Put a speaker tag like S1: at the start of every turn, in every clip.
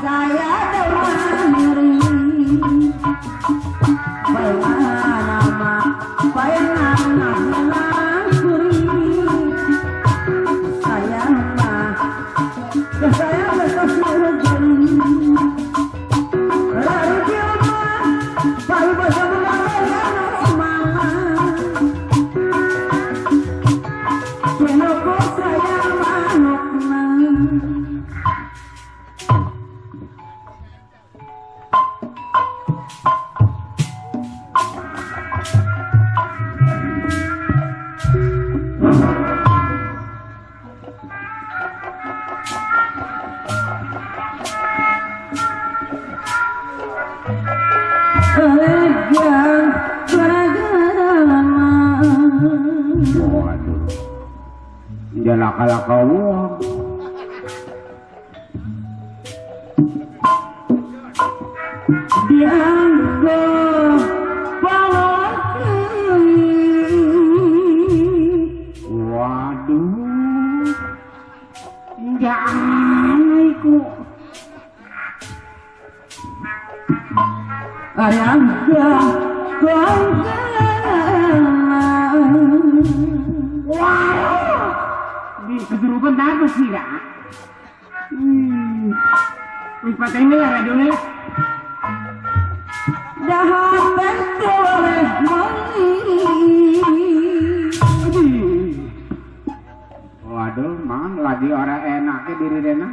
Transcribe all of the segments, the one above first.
S1: saya doang diri nama bayana kuri saya mah saya bekas jeri lari kiamat baru bahasa mengambil mama kenapa saya manukna
S2: laka-laka uang
S1: dianggo
S2: waduh jangan iku
S1: ayangga
S2: kesurupan apa sih dah? Patah ini lah radionya.
S1: Dah boleh mali.
S2: Waduh, mang lagi orang enaknya diri Rena.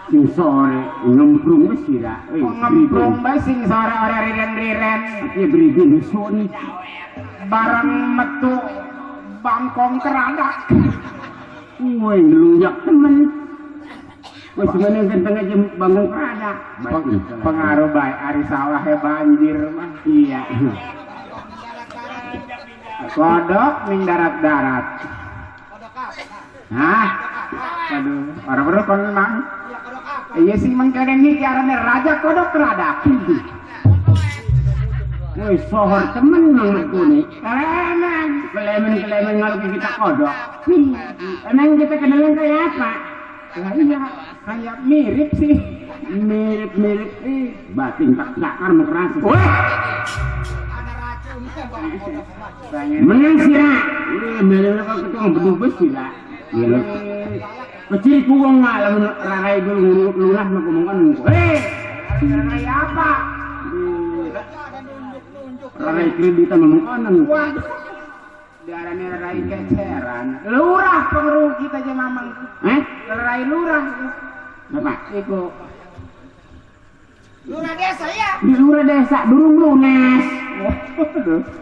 S2: Sing sore ngemprung wis sira. Ngemprung bae sing sore ora riren-riren. Iki brigin sun. Barang metu bangkong keradak. Woi, luyak temen. Woi, sebenarnya genteng aja bangkong keradak. Pengaruh baik, ari sawah banjir mah. Iya. Kodok ning darat-darat. Hah? Aduh, orang-orang kon mang. Iya sih mang kadang iki arane raja kodok keradak. Woi, sohor temen nang kuni. Kelemen kalau kita kodok. Emang kita kenalan kayak apa? Iya, kayak mirip sih. Mirip. Batin tak sakar mau keras. Menang sira. Meleng kalau ketemu berdubes sira. Iya. Kecil kuwang malam rarai dulu lunas mau ngomongkan. Rarai apa? Rarai kreditan ngomongkan. Diarani rarai keceran. Lurah pengeruh kita aja mamang. Rarai lurah. Apa? Iku. Lurah desa ya? Di lurah desa, durung lunas.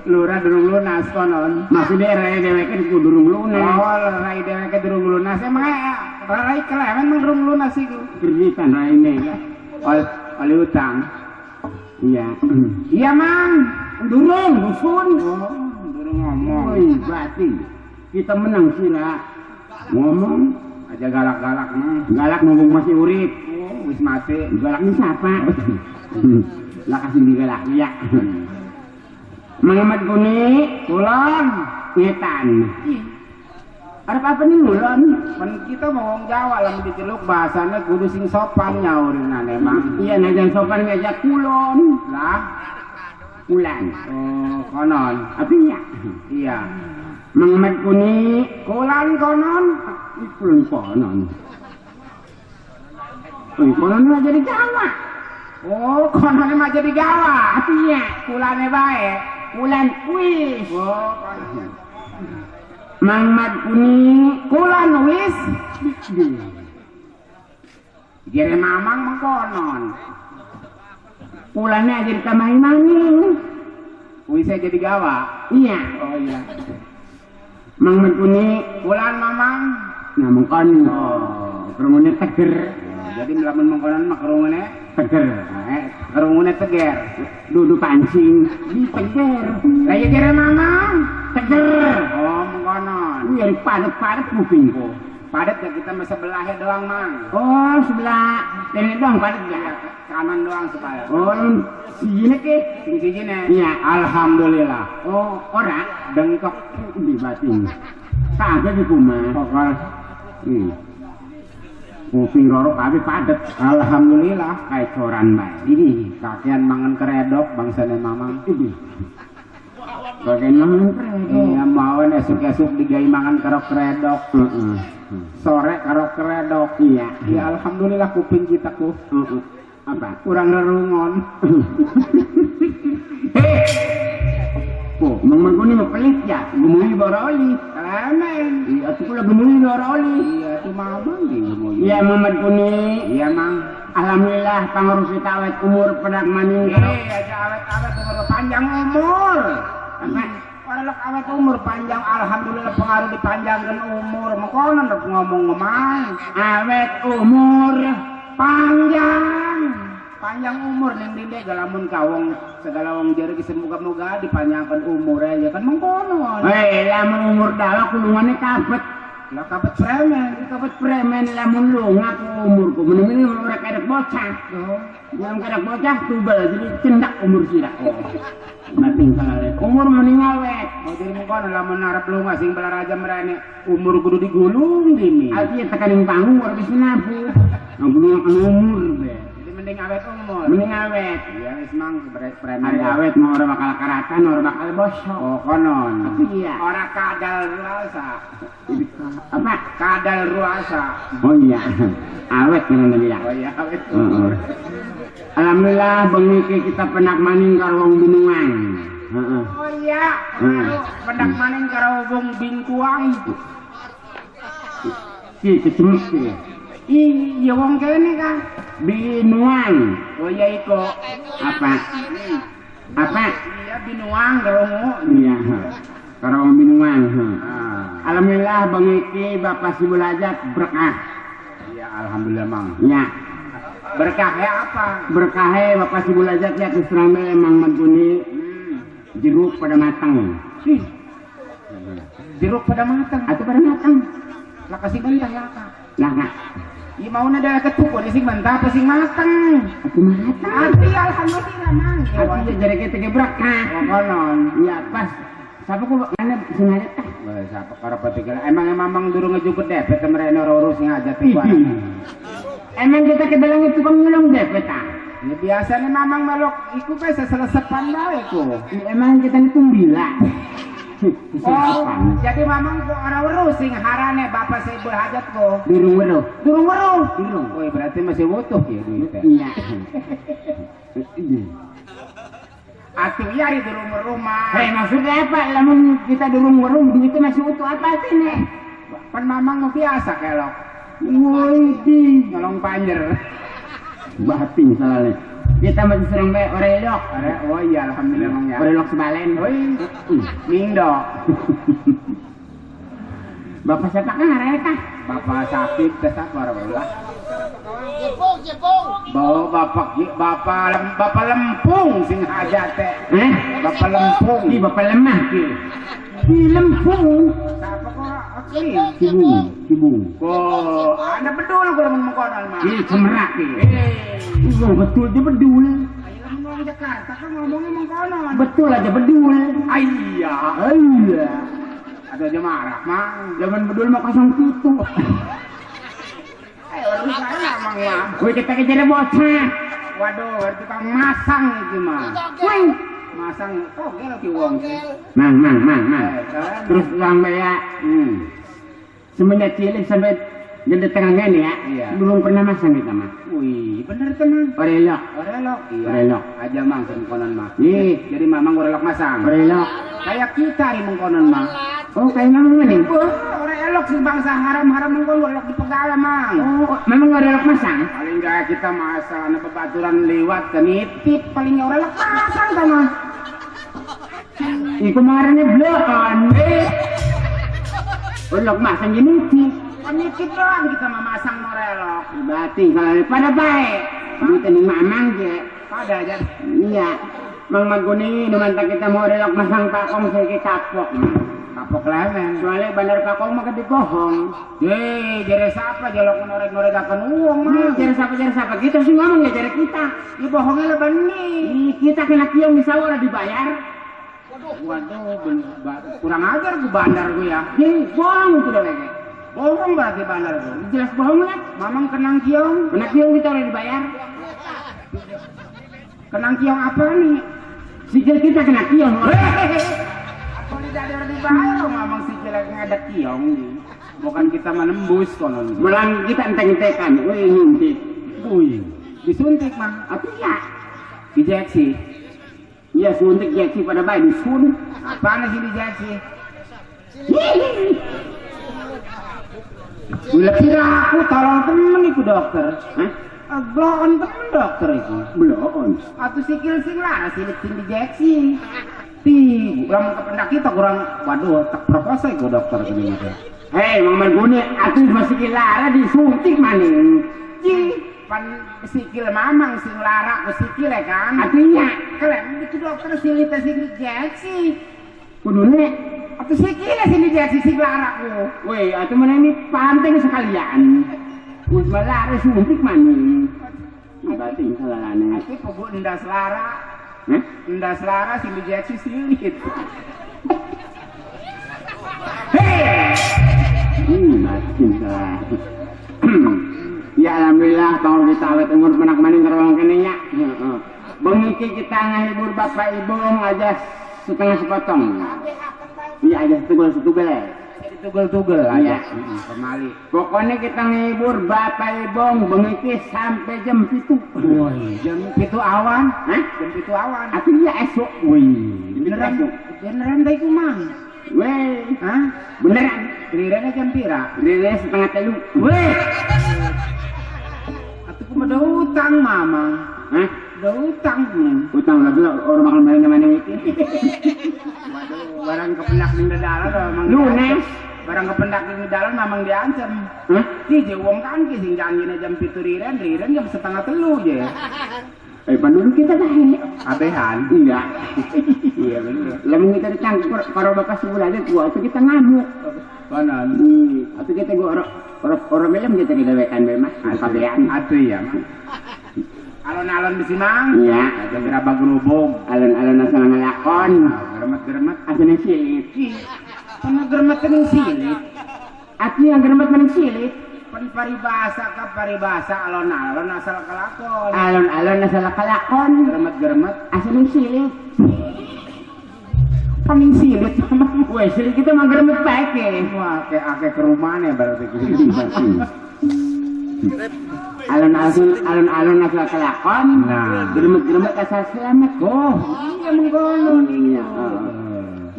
S2: Lurah durung lunas konon. Maksudnya rarai deweke ku durung lunas. Oh, rarai deweke durung lunas. Emang rarai kelemen emang durung lunas iku. Kreditan raine ya. Oleh utang. Iya. Iya, Mang. Durung dusun. Ngomong berarti kita menang sila ngomong aja galak-galak mah galak ngomong masih urip wis mati galak ni siapa lah kasih digalak ya Muhammad Guni kulon ngetan arep apa nih ngulon kan kita ngomong Jawa lah diceluk bahasanya kudu sing sopan nyaurin emang iya najan sopan ngajak kulon lah Ulan. Oh, konon. Apinya. Iya. Muhammad Kuni, kulan konon. Kulan konon. Konon mah jadi Jawa. Oh, konon mah jadi Jawa. Apinya. Kulane bae. Kulan wis. Oh, konon. Muhammad Kuni, kulan wis. Jere mamang mengkonon. Pulangnya jadi tambahin maning. Wisnya jadi gawa. Iya. Oh iya. Mang Mentuni. Pulang mamang. Nah mengkon. Oh. Kerungunnya teger. Jadi melamun mengkonan mah kerungunnya teger. Kerungunnya teger. Dudu pancing. Di teger. Kayak kira mamang. Teger. Oh mengkonon. Wih padat-padat kupingku. Padat ya kita mah sebelahnya doang mang. Oh sebelah ini doang padat ya. Kanan doang supaya. Oh sini ke sini. Iya alhamdulillah. Oh orang bengkok di batin. Tak ada di rumah. Pokok. kuping roro kabeh padet.
S3: Alhamdulillah.
S2: Kayak coran bae.
S3: Ini kakean mangan keredok bangsane mamang.
S2: Bagaimana kredok?
S3: Iya mawan esuk-esuk digawe mangan karo keredok. Sore karo keredok.
S2: Iya.
S3: Ya alhamdulillah kuping kita ku.
S2: Apa?
S3: Kurang rerungon.
S2: Oh, Mang Guni mah pelit ya. Gemui bara oli.
S3: Kelemen.
S2: Iya, tuh kula gemui bara oli.
S3: Iya itu mamang di gemui.
S2: Iya, Muhammad Guni.
S3: Iya mang.
S2: Alhamdulillah pangaruh kita awet umur pedak maning.
S3: Iya aja awet-awet umur panjang umur.
S2: Apa?
S3: Orang awet umur panjang, alhamdulillah pengaruh dipanjangkan umur. Mengkonon rek ngomong ngemang.
S2: Awet umur
S3: Panjang. Panjang umur ning dinde galamun kawong segala wong jere ki semoga-moga dipanjangkan umur aja kan mengkonon.
S2: lamun umur dawa kulungannya kabet.
S3: Lah kabet premen.
S2: Kabet premen lamun lunga ku umurku. Mending ora kadek bocah. Belum kadek bocah tubal jadi cendak umur sira. Mating saleh. Umur mending awet.
S3: Oh jadi mengkonon lamun arep lunga sing balaraja merane umur kudu digulung dimi.
S2: Artinya tekaning panggung ora bisa nabu. Ngulung umur be.
S3: Jadi mending awet umur.
S2: Mending awet.
S3: Iya wis mang premen.
S2: Ari awet mah ora bakal karatan, ora bakal bosok.
S3: Oh konon.
S2: Iya.
S3: Ora kadal ruasa.
S2: Apa?
S3: Kadal ruasa.
S2: Oh iya. Awet kan dia.
S3: Oh iya awet
S2: Heeh.
S3: umur.
S2: Alhamdulillah bengi kita penak maning karo wong binuang. Heeh.
S3: Oh iya. Pendak maning karo wong bingkuang.
S2: Si kecemuk si.
S3: Iya wong kene kan.
S2: Binuang.
S3: Oh iya iko.
S2: Apa? Apa?
S3: Iya binuang galongu.
S2: Iya. Karo wong binuang.
S3: Ah.
S2: Alhamdulillah bengi iki Bapak Sibulajat berkah.
S3: Iya alhamdulillah mang.
S2: Ya.
S3: Berkah ya apa?
S2: Berkahe Bapak Sibulajat ya terus terang bae Mang Mantuni jeruk pada matang.
S3: Jeruk pada matang.
S2: Atau pada matang.
S3: Lah kasih bentah ya kak.
S2: Lah enggak.
S3: Iya mau nada ketuk di sing bentah apa sing matang.
S2: Aku matang.
S3: Ati alhamdulillah mang.
S2: Aku ya jadi kita ge berkah.
S3: Oh konon.
S2: Ya pas. Siapa ku ane sengaja teh.
S3: Wah siapa karo patigala. Emang mamang durung ngejupet depet merene ora urus ngajak tuh.
S2: Emang kita kebelang tukang nyolong depet ah.
S3: Ya biasanya mamang melok iku bae seselesepan bae ku.
S2: Emang kita ini tumbila.
S3: Oh, jadi mamang ku ora weruh sing harane bapak Saibul Hajat ku.
S2: Durung weruh.
S3: Durung weruh.
S2: Durung.
S3: Oh, berarti masih utuh ya duitnya.
S2: Iya.
S3: Atuh iya di durung weruh mah.
S2: Hei maksudnya apa? Lamun kita durung weruh duitnya masih utuh apa sih nih?
S3: Kan mamang mah biasa kelok.
S2: Woi di
S3: Nyolong panjer.
S2: batin salahnya. Kita masih sering bae orelok.
S3: Oh iya alhamdulillah mang ya.
S2: Orelok sebalen.
S3: Oi. Mingdo.
S2: Bapak siapa kan areka?
S3: Bapak sakit desat warah-warah.
S4: Jepung.
S3: Bawa bapak lempung sing hajat teh. Bapak lempung.
S2: Ki bapak lemah ki. Ki lempung.
S3: Siapa kok? Akli.
S2: Kibung.
S3: Oh, ada bedul kalau mau mengkodal mah.
S2: Ki semerak ki. Oh, betul dia bedul.
S3: Ayo ngomong Jakarta kan ngomongnya mengkodal.
S2: Betul aja bedul.
S3: Iya.
S2: Iya.
S3: Ada aja marah mang.
S2: Zaman bedul mah 07.
S3: Ayo urus saya mang mah.
S2: Woi kita kejar bocah.
S3: Waduh, tukang masang itu mah.
S2: Woi.
S3: Masang togel ki wong.
S2: Mang.
S3: Terus
S2: Terus orang ya. Semenjak cilik sampai gede tengah gini ya.
S3: Iya.
S2: Belum pernah masang kita mah.
S3: wih, bener teman.
S2: Orelok.
S3: Orelok. Iya.
S2: Orelok.
S3: Aja mang mengkonon mah.
S2: Ih.
S3: Jadi mamang orelok masang.
S2: Orelok.
S3: Kayak kita di mengkonon mah.
S2: Oh kayak memang ini.
S3: Orelok sih bangsa haram-haram mengkonon orelok di pegala mang.
S2: Oh memang orelok masang.
S3: Paling enggak kita masa na bebaturan lewat ke nitip palingnya orelok masang sama.
S2: Iku marane blokan. Orelok masang gini sih.
S3: Nitip doang kita mah masang orelok.
S2: Berarti kalau pada baik. Duit ini mamang je.
S3: Pada aja.
S2: Iya. Mang Maguni numanta kita mau orelok masang pakong saya kapok.
S3: Kapok lemen.
S2: Soalnya bandar pakong mah gede bohong.
S3: Jere siapa jalok norek-norek akan uang mah.
S2: Jare siapa kita sih ngomong ya jare kita.
S3: Ini bohongnya leban nih.
S2: Ih, kita kena kiong di sawah dibayar.
S3: Waduh, kurang ajar gue bandar gue ya.
S2: Bohong itu dah lagi.
S3: Bohong berarti bandar tuh.
S2: Jelas bohong lah.
S3: Mamang kenang kiong.
S2: Kena kiong kita udah dibayar.
S3: Kenang kiong apa nih?
S2: Sikil kita kena kiong.
S3: Apa tidak ada dibayar? Mamang si jelek ngadak kiong nih. Bukan kita menembus konon.
S2: Melang kita enteng-entekan. Wih nyuntik.
S3: Wih, disuntik mah.
S2: Apa ya?
S3: Dijeksi.
S2: Iya suntik jeksi pada bayi disun.
S3: Apaan sih dijeksi? Bila kira aku tolong temen iku dokter.
S2: Hah?
S3: Bloon temen dokter iku.
S2: Belum.
S3: Atau sikil sing lah silit sing dijeksi. Ti, kurang kependak kita kurang. Waduh, tak proposa iku dokter gini gitu.
S2: Hei, Mang Marguni, atuh masih kilara disuntik maning.
S3: Ci, pan sikil mamang sing lara ku sikil ya kan.
S2: Artinya,
S3: Kalian itu dokter silit sing dijeksi.
S2: kudune,
S3: Atau sikil sing dijeksi sing lara ku.
S2: weh, atuh mana ini panting sekalian. Us malara suntik maning. Bating salalane.
S3: Aku pogo endas lara.
S2: Hah?
S3: Endas lara sing dijeksi silit.
S2: Batin salah. Ya alhamdulillah kalau kita awet umur menak maning karawang kene nya. Heeh. Bengi kita ngahibur bapak ibu aja setengah sepotong. Iya aja setugel-setugel ya.
S3: Tugel-tugel
S2: Iya.
S3: aja. Pemali.
S2: Pokoknya kita ngehibur bapak ibu bengi sampai jam 7.
S3: Woi, jam itu awan.
S2: Hah?
S3: Jam itu awan.
S2: Artinya esok. Wih,
S3: Beneran, beneran dah iku mang.
S2: Weh,
S3: Hah?
S2: beneran.
S3: Lirana jam pira?
S2: Rere setengah telu.
S3: Weh. Atuh kumaha utang mama.
S2: Hah?
S3: Ada utang pun.
S2: Utang lagi orang makan main mana itu.
S3: Waduh, barang kependak ning dalan memang.
S2: Lunes.
S3: Barang kependak ning dalan memang diancam.
S2: Hah?
S3: Ki je wong kan ki sing janjine jam 7 riren jam setengah telu je.
S2: Penduduk kita dah ini.
S3: Abehan.
S2: Iya.
S3: Iya bener.
S2: Lamun kita ditangkap kalau bapak sebulan itu gua itu kita ngamuk.
S3: Kanan.
S2: Atau kita gua orang belum kita didewekan be mas. Kabean.
S3: Atuh ya, Mang. Alon-alon di Simang.
S2: Iya.
S3: Ada gerabak gerubung.
S2: Alon-alon asal ngelakon.
S3: Geremet-geremet.
S2: Asal silit.
S3: Pana geremet ning silit.
S2: Ati yang geremet meneng silit.
S3: Pan paribasa ka paribasa alon-alon asal kelakon.
S2: Alon-alon asal kelakon.
S3: Geremet-geremet.
S2: Asal silit. Paling silit sama. Weh silit kita mah geremet baik ya.
S3: Wah, kayak akeh ke rumahnya berarti gitu.
S2: Alon-alon asal kelakon.
S3: Nah.
S2: Geremet-geremet asal selamat.
S3: Oh, iya mengkono.
S2: Iya.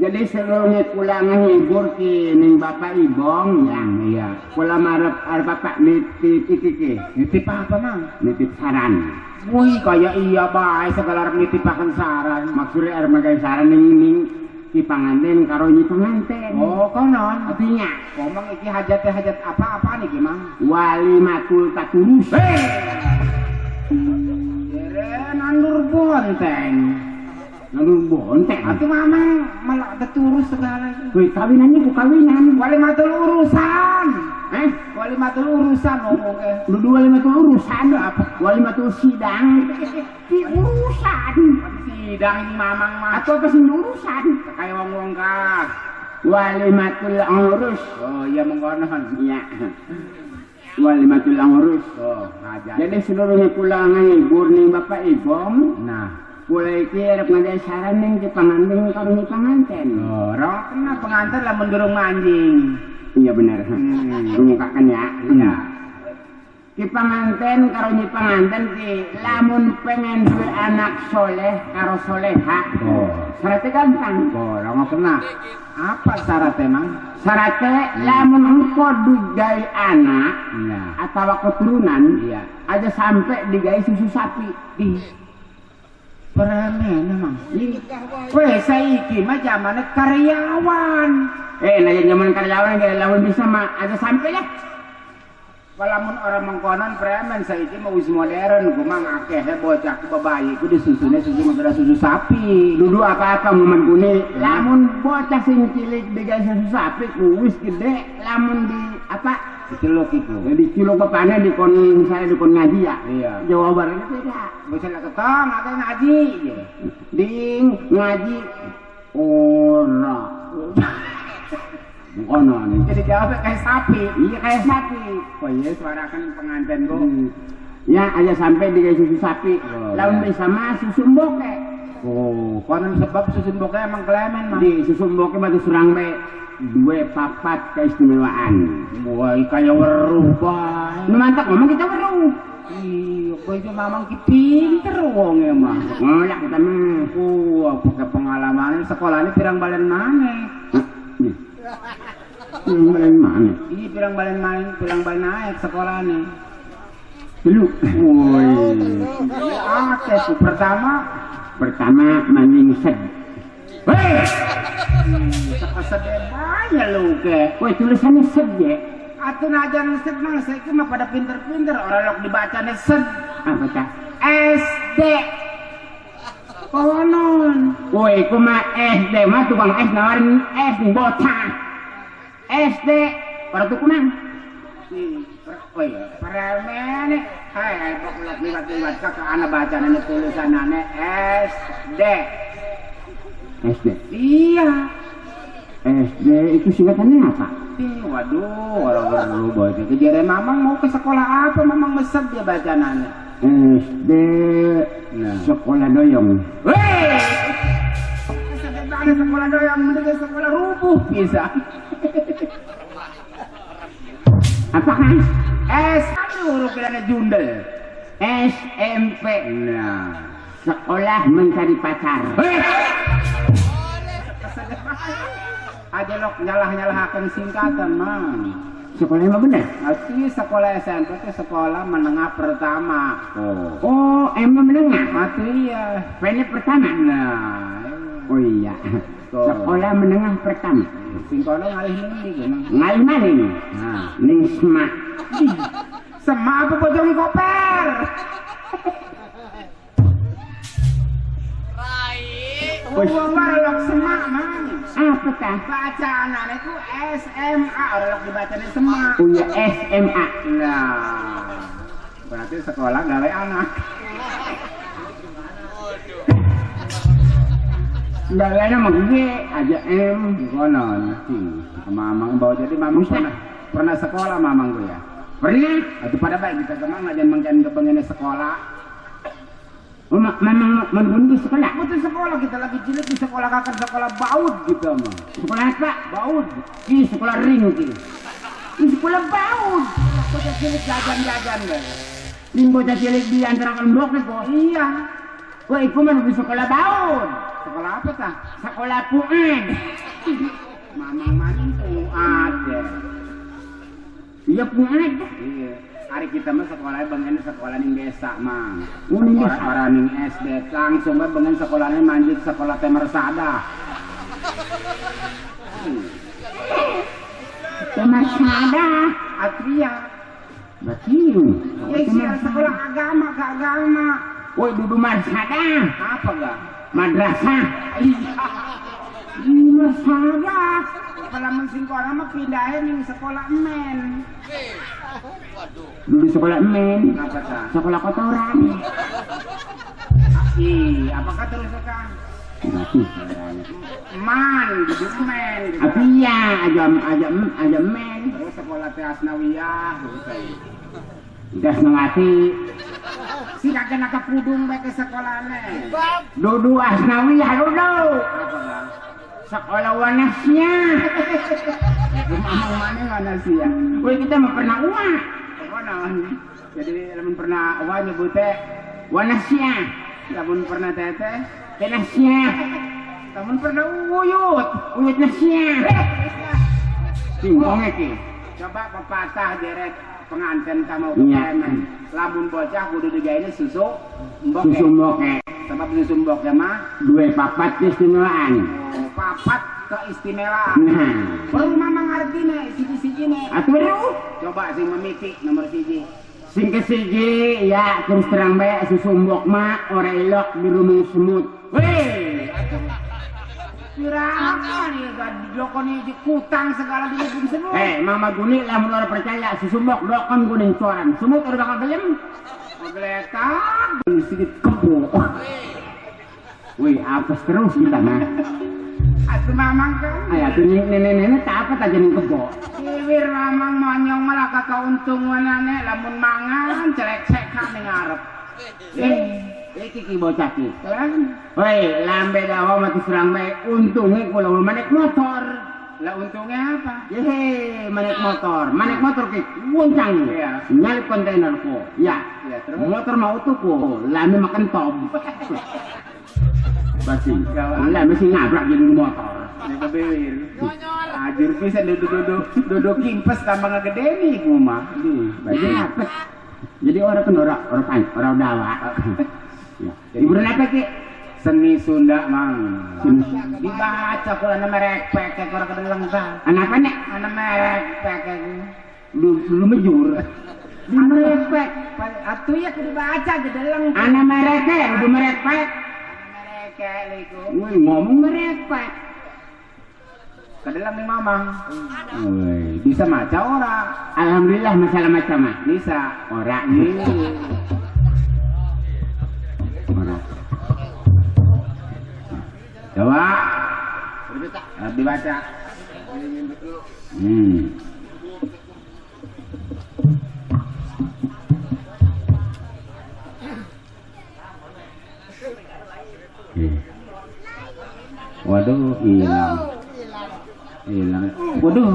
S2: Jadi seluruhnya pulang ngehibur ki ning bapak ibong ya.
S3: Iya.
S2: Kula marep arep bapak nitip iki.
S3: Nitip apa, Mang?
S2: Nitip saran.
S3: Wih, kayak iya bae segala arep nitipaken saran.
S2: Maksudnya arep magawe saran ning ki panganten karo nyi panganten.
S3: Oh, konon.
S2: Artinya
S3: Komang iki hajat apa-apa nih, Mang?
S2: walimatul taturus.
S3: Jere nandur bonteng.
S2: Nandur bonteng.
S3: Atuh mamang malah deturus segala itu.
S2: Wih, kawinannya ku kawinan.
S3: Walimatul urusan.
S2: Walimatul
S3: urusan ngomongnya.
S2: Dudu walimatul urusan apa? Walimatul sidang. Di urusan.
S3: Sidang ini mamang mah.
S2: Atau apa sih urusan?
S3: Kayak wong-wong kas.
S2: Walimatul urus.
S3: Oh iya mengkonon.
S2: Iya. Walimatul urus.
S3: Oh, ngajak.
S2: Jadi seluruhnya pulang ngibur ning bapak ibong.
S3: Nah.
S2: Mulai iki arep ngadae saran ning di panganten karo nyi panganten.
S3: Oh, orang kena pengantin lah mendurung anjing.
S2: Iya benar. Rumukakan ya.
S3: Iya.
S2: Ki panganten karo nyi panganten ki lamun pengen duwe anak soleh karo soleha.
S3: Oh.
S2: Syaratnya gampang.
S3: Oh, orang kena. Apa syaratnya, Mang?
S2: Syaratnya lamun engko digawe anak
S3: Iya.
S2: atau keturunan
S3: Iya.
S2: aja sampai digawe susu sapi.
S3: Peremen emang. Weh, saiki mah zamane karyawan.
S2: Nah zaman karyawan gak lamun bisa mah aja sampai lah.
S3: Walaupun orang mengkonon premen saiki mah wis modern, kumang akeh bocah ku babayi ku disusune susu magara susu sapi.
S2: Dudu apa-apa momen kuni. Lamun bocah sing cilik digawe susu sapi ku wis gede lamun di apa?
S3: Diceluk iku.
S2: Di kilo bapaknya dikon saya dikon ngaji ya.
S3: Iya.
S2: Jawabannya beda.
S3: Bisa lah ketong, ada ngaji.
S2: Ding ngaji ora. Konon.
S3: Jadi jawabnya kayak sapi.
S2: Iya kayak sapi.
S3: Oh iya suara kan pengantin gua.
S2: Ya aja sampai di susu sapi. Lawan bersama susu mboke.
S3: Oh, konon sebab susun bokeh emang klemen mah.
S2: Di susu mboke batu serang be. Dua papat keistimewaan.
S3: Wah, kayak weruh bae.
S2: Nu mantap ngomong kita weruh.
S3: Iya, kok itu mamang ki pinter wong emang.
S2: Ngolak kita mah.
S3: Wah, pakai pengalaman sekolahnya pirang balen maneh.
S2: Yang balen mana?
S3: Ini pirang balen naik sekolahnya.
S2: Dulu. Woi.
S3: Oke, tuh
S2: Pertama maning sed.
S3: hei, sekesede banyak lu ke.
S2: Woi tulisannya sed ya.
S3: Atuh najan sed mah saya mah pada pinter-pinter orang lok dibacanya sed.
S2: Apa tah?
S3: SD. Konon.
S2: Woi kuma SD mah tukang es nawarin es bocah. SD orang tuh kunang.
S3: Oh iya, peremene. Hai, pokok liwat-liwat ke anak bacaan tulisanane SD.
S2: SD.
S3: Iya.
S2: SD itu singkatannya apa?
S3: Waduh, orang lu baca kejadian mamang mau ke sekolah apa? Mamang mesep dia bacanannya.
S2: SD sekolah doyong.
S3: Weh, ada sekolah doyong, mending sekolah rubuh bisa.
S2: Apa kan?
S3: Aduh, huruf bilangnya jundel.
S2: SMP. Nah, sekolah mencari pacar.
S3: Aja lok nyalah-nyalahaken singkatan mang.
S2: Sekolah emang bener?
S3: Arti sekolah SMP itu sekolah menengah pertama.
S2: Oh, emang menengah?
S3: Mati ya.
S2: Pendek pertama?
S3: Nah.
S2: Oh iya. Sekolah menengah pertama.
S3: Sing kono ngalih ning gimana?
S2: Ngalih mana nih?
S3: Nah,
S2: Ning semak.
S3: Semak apa bojong koper? Uang lok semak mang.
S2: Apa tah?
S3: Bacaan itu SMA orang lok dibacanya semak.
S2: Oh iya SMA.
S3: Nah, berarti sekolah gawe anak.
S2: Bagainya mah gue aja
S3: Konon, mamang bawa jadi mamang pernah sekolah mamang gue ya.
S2: pernah.
S3: Atau pada baik kita kemang aja mangkan kepengen sekolah.
S2: Oh, memang menunggu sekolah.
S3: Butuh sekolah kita lagi cilik di sekolah kakak sekolah baut gitu mah.
S2: Sekolah apa?
S3: Baut.
S2: Di sekolah ring ki.
S3: Di sekolah baut. Bocah cilik jajan-jajan guys.
S2: Di bocah cilik di antara kelompok kok.
S3: Iya.
S2: Wah, itu mah di sekolah baut.
S3: Sekolah apa tah?
S2: Sekolah puan.
S3: Mamang maning puat ya.
S2: Iya puan.
S3: Iya. Hari kita mah sekolahnya bengen sekolah ning desa mang.
S2: Ning desa.
S3: Orang ning SD langsung bae bengen sekolahnya manjit sekolah Temersada.
S2: Temersada.
S3: Atria.
S2: Batiu.
S3: Ya sih sekolah agama ke agama.
S2: Woi dudu marsada.
S3: Apa gak?
S2: Madrasah.
S3: Iya salah. Kalau mensing orang mah pindahin ning sekolah men.
S2: Dulu sekolah men.
S3: Apa tah?
S2: Sekolah kotoran.
S3: Apakah terus kan?
S2: Mati.
S3: Man, duduk men. Gitu.
S2: Tapi ya aja men.
S3: Terus sekolah teh Asnawiyah.
S2: Gas nangati.
S3: Si kakek nak pudung bae ke sekolahnya.
S2: Dudu Asnawiyah dudu.
S3: Apa gak?
S2: Sekolah Wanasya.
S3: Mamang mana mana sih ya?
S2: Woi kita mah pernah uang.
S3: Mana? Jadi lamun pernah uang nyebut teh
S2: Wanasya.
S3: lamun pernah teteh,
S2: Tenasya.
S3: lamun pernah uyut.
S2: Uyut nasya. Singkongnya ki.
S3: Coba pepatah deret pengantin kamu
S2: Iya.
S3: kemen. Lamun bocah kudu digawe susu mbok.
S2: Susu mboke.
S3: Sebab susu mbok ya mah
S2: Dua papat keistimewaan.
S3: papat keistimewaan.
S2: Nah.
S3: Baru mamang artine siji-siji ne.
S2: Atuh.
S3: Coba sing memiti nomor siji.
S2: Sing kesiji ya terus terang bae susu mbok mah ora elok di rumah semut.
S3: Weh, kira-kira nih gak dilokoni kutang segala dilebur semua.
S2: Mama Guni lamun ora percaya susu mbok dokon kuning coran. Semut ora bakal gelem.
S3: Geletak sedikit kebo.
S2: Wih, apes terus kita mah.
S3: Atuh mamang kan.
S2: Ay atuh nenek-nenek tak apa tak jadi kebo.
S3: Siwir mamang monyong malah kakauntunganane lamun mangan celek-cekan ning ngarep.
S2: Iki bocah ki.
S3: Kan?
S2: Woi, lambe dawa mati serang bae untunge kula manek motor.
S3: Lah untungnya apa?
S2: Yehe, manek motor ki goncang.
S3: Iya.
S2: Nyalip kontainer ko. Ya.
S3: Ya, terus?
S2: Motor mau tuh ko, lambe makan tom. Pasti. Lambe sing nabrak jadi motor.
S3: Nek kebewir. Ajur pisan duduk kimpes tambah ngegede nih mah.
S2: Baju apa? Jadi orang kan orang dawa. Ya. Ibu apa ki?
S3: Seni Sunda mang. Dibaca kula merek peke ora kedeleng ta.
S2: Anak apa nek?
S3: Ana merek peke.
S2: Lu mejur.
S3: Di merek pek. Atuh ya kudu baca gedeleng.
S2: Anak mereke, udah merek pek.
S3: Merek liku.
S2: Woi, ngomong merek pek.
S3: Kedeleng nih mamang. Woi, bisa maca ora?
S2: Alhamdulillah masalah macam mah.
S3: Bisa.
S2: Ora. Ora.
S3: Coba. Dibaca. Waduh, hilang. Waduh.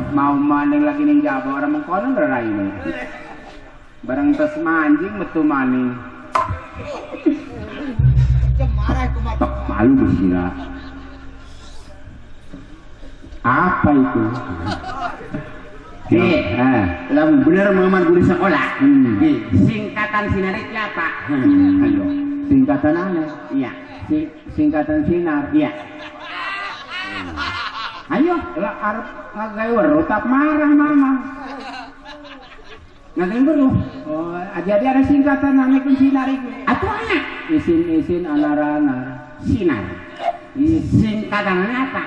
S3: Mau maning lagi ning jaba orang mengkono ora ini. Barang tes manjing metu maning. Tak malu bersirat. Apa itu?
S2: Lalu bener Muhammad guru sekolah. Singkatan sinarik apa?
S3: Ayo, singkatan apa?
S2: Iya.
S3: Singkatan sinar.
S2: Iya.
S3: Ayo, lah arep ngagawe weruh tak marah mama. Ngagawe weruh. Oh, jadi ada singkatan namanya sinar itu.
S2: Atuh anak.
S3: Isin anar-anar.
S2: Sinar. Singkatan apa?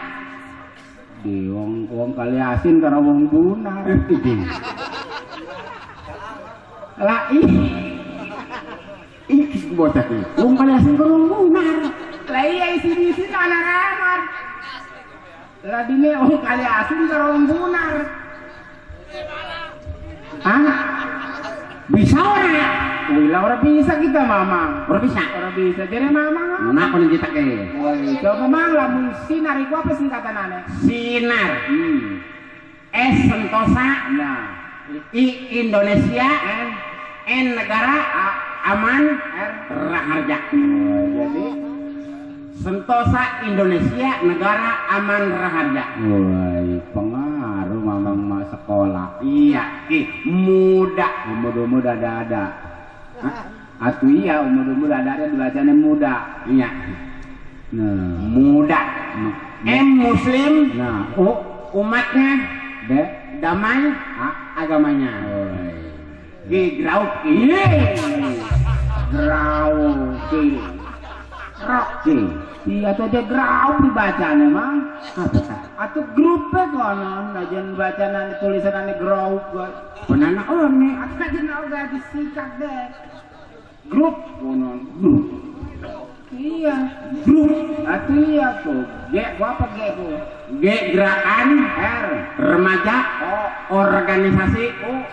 S3: Di wong kali asin karo wong bunar. Lah
S2: Ini bocah ini. Wong kali asin karo wong bunar.
S3: lah iya isin anar-anar. Lah dine wong kali asin karo wong bunar.
S2: Hah? Bisa ora?
S3: Wih, lah ora bisa kita mamang.
S2: Ora bisa.
S3: Ora bisa. Jadi mamang.
S2: Nah, kon kita ke.
S3: Woi, coba mang lamun sinar iku apa singkatanane?
S2: Sinar. S Sentosa.
S3: Nah,
S2: I Indonesia. N negara. Aman. R Raharja.
S3: oh, jadi
S2: Sentosa Indonesia negara aman Raharja.
S3: woi, pengaruh mamang mah sekolah.
S2: Iya, muda.
S3: Umur ada. Atuh iya umur ada dibacanya muda.
S2: Iya.
S3: Nah,
S2: Muda. M Muslim.
S3: nah,
S2: Umatnya
S3: D,
S2: damai. Agamanya.
S3: woi,
S2: G Grauk. Iya.
S3: Grauki, Rocky. Iya tuh dia grau dibacanya mang. Atuh grupnya konon, najan bacaan tulisanane grau.
S2: Penana one.
S3: Atuh kajian oga disikat deh. Grup konon, grup. Iya, grup. Atuh iya tuh. G, gua apa G ku?
S2: G gerakan.
S3: R,
S2: Remaja.
S3: O,
S2: Organisasi.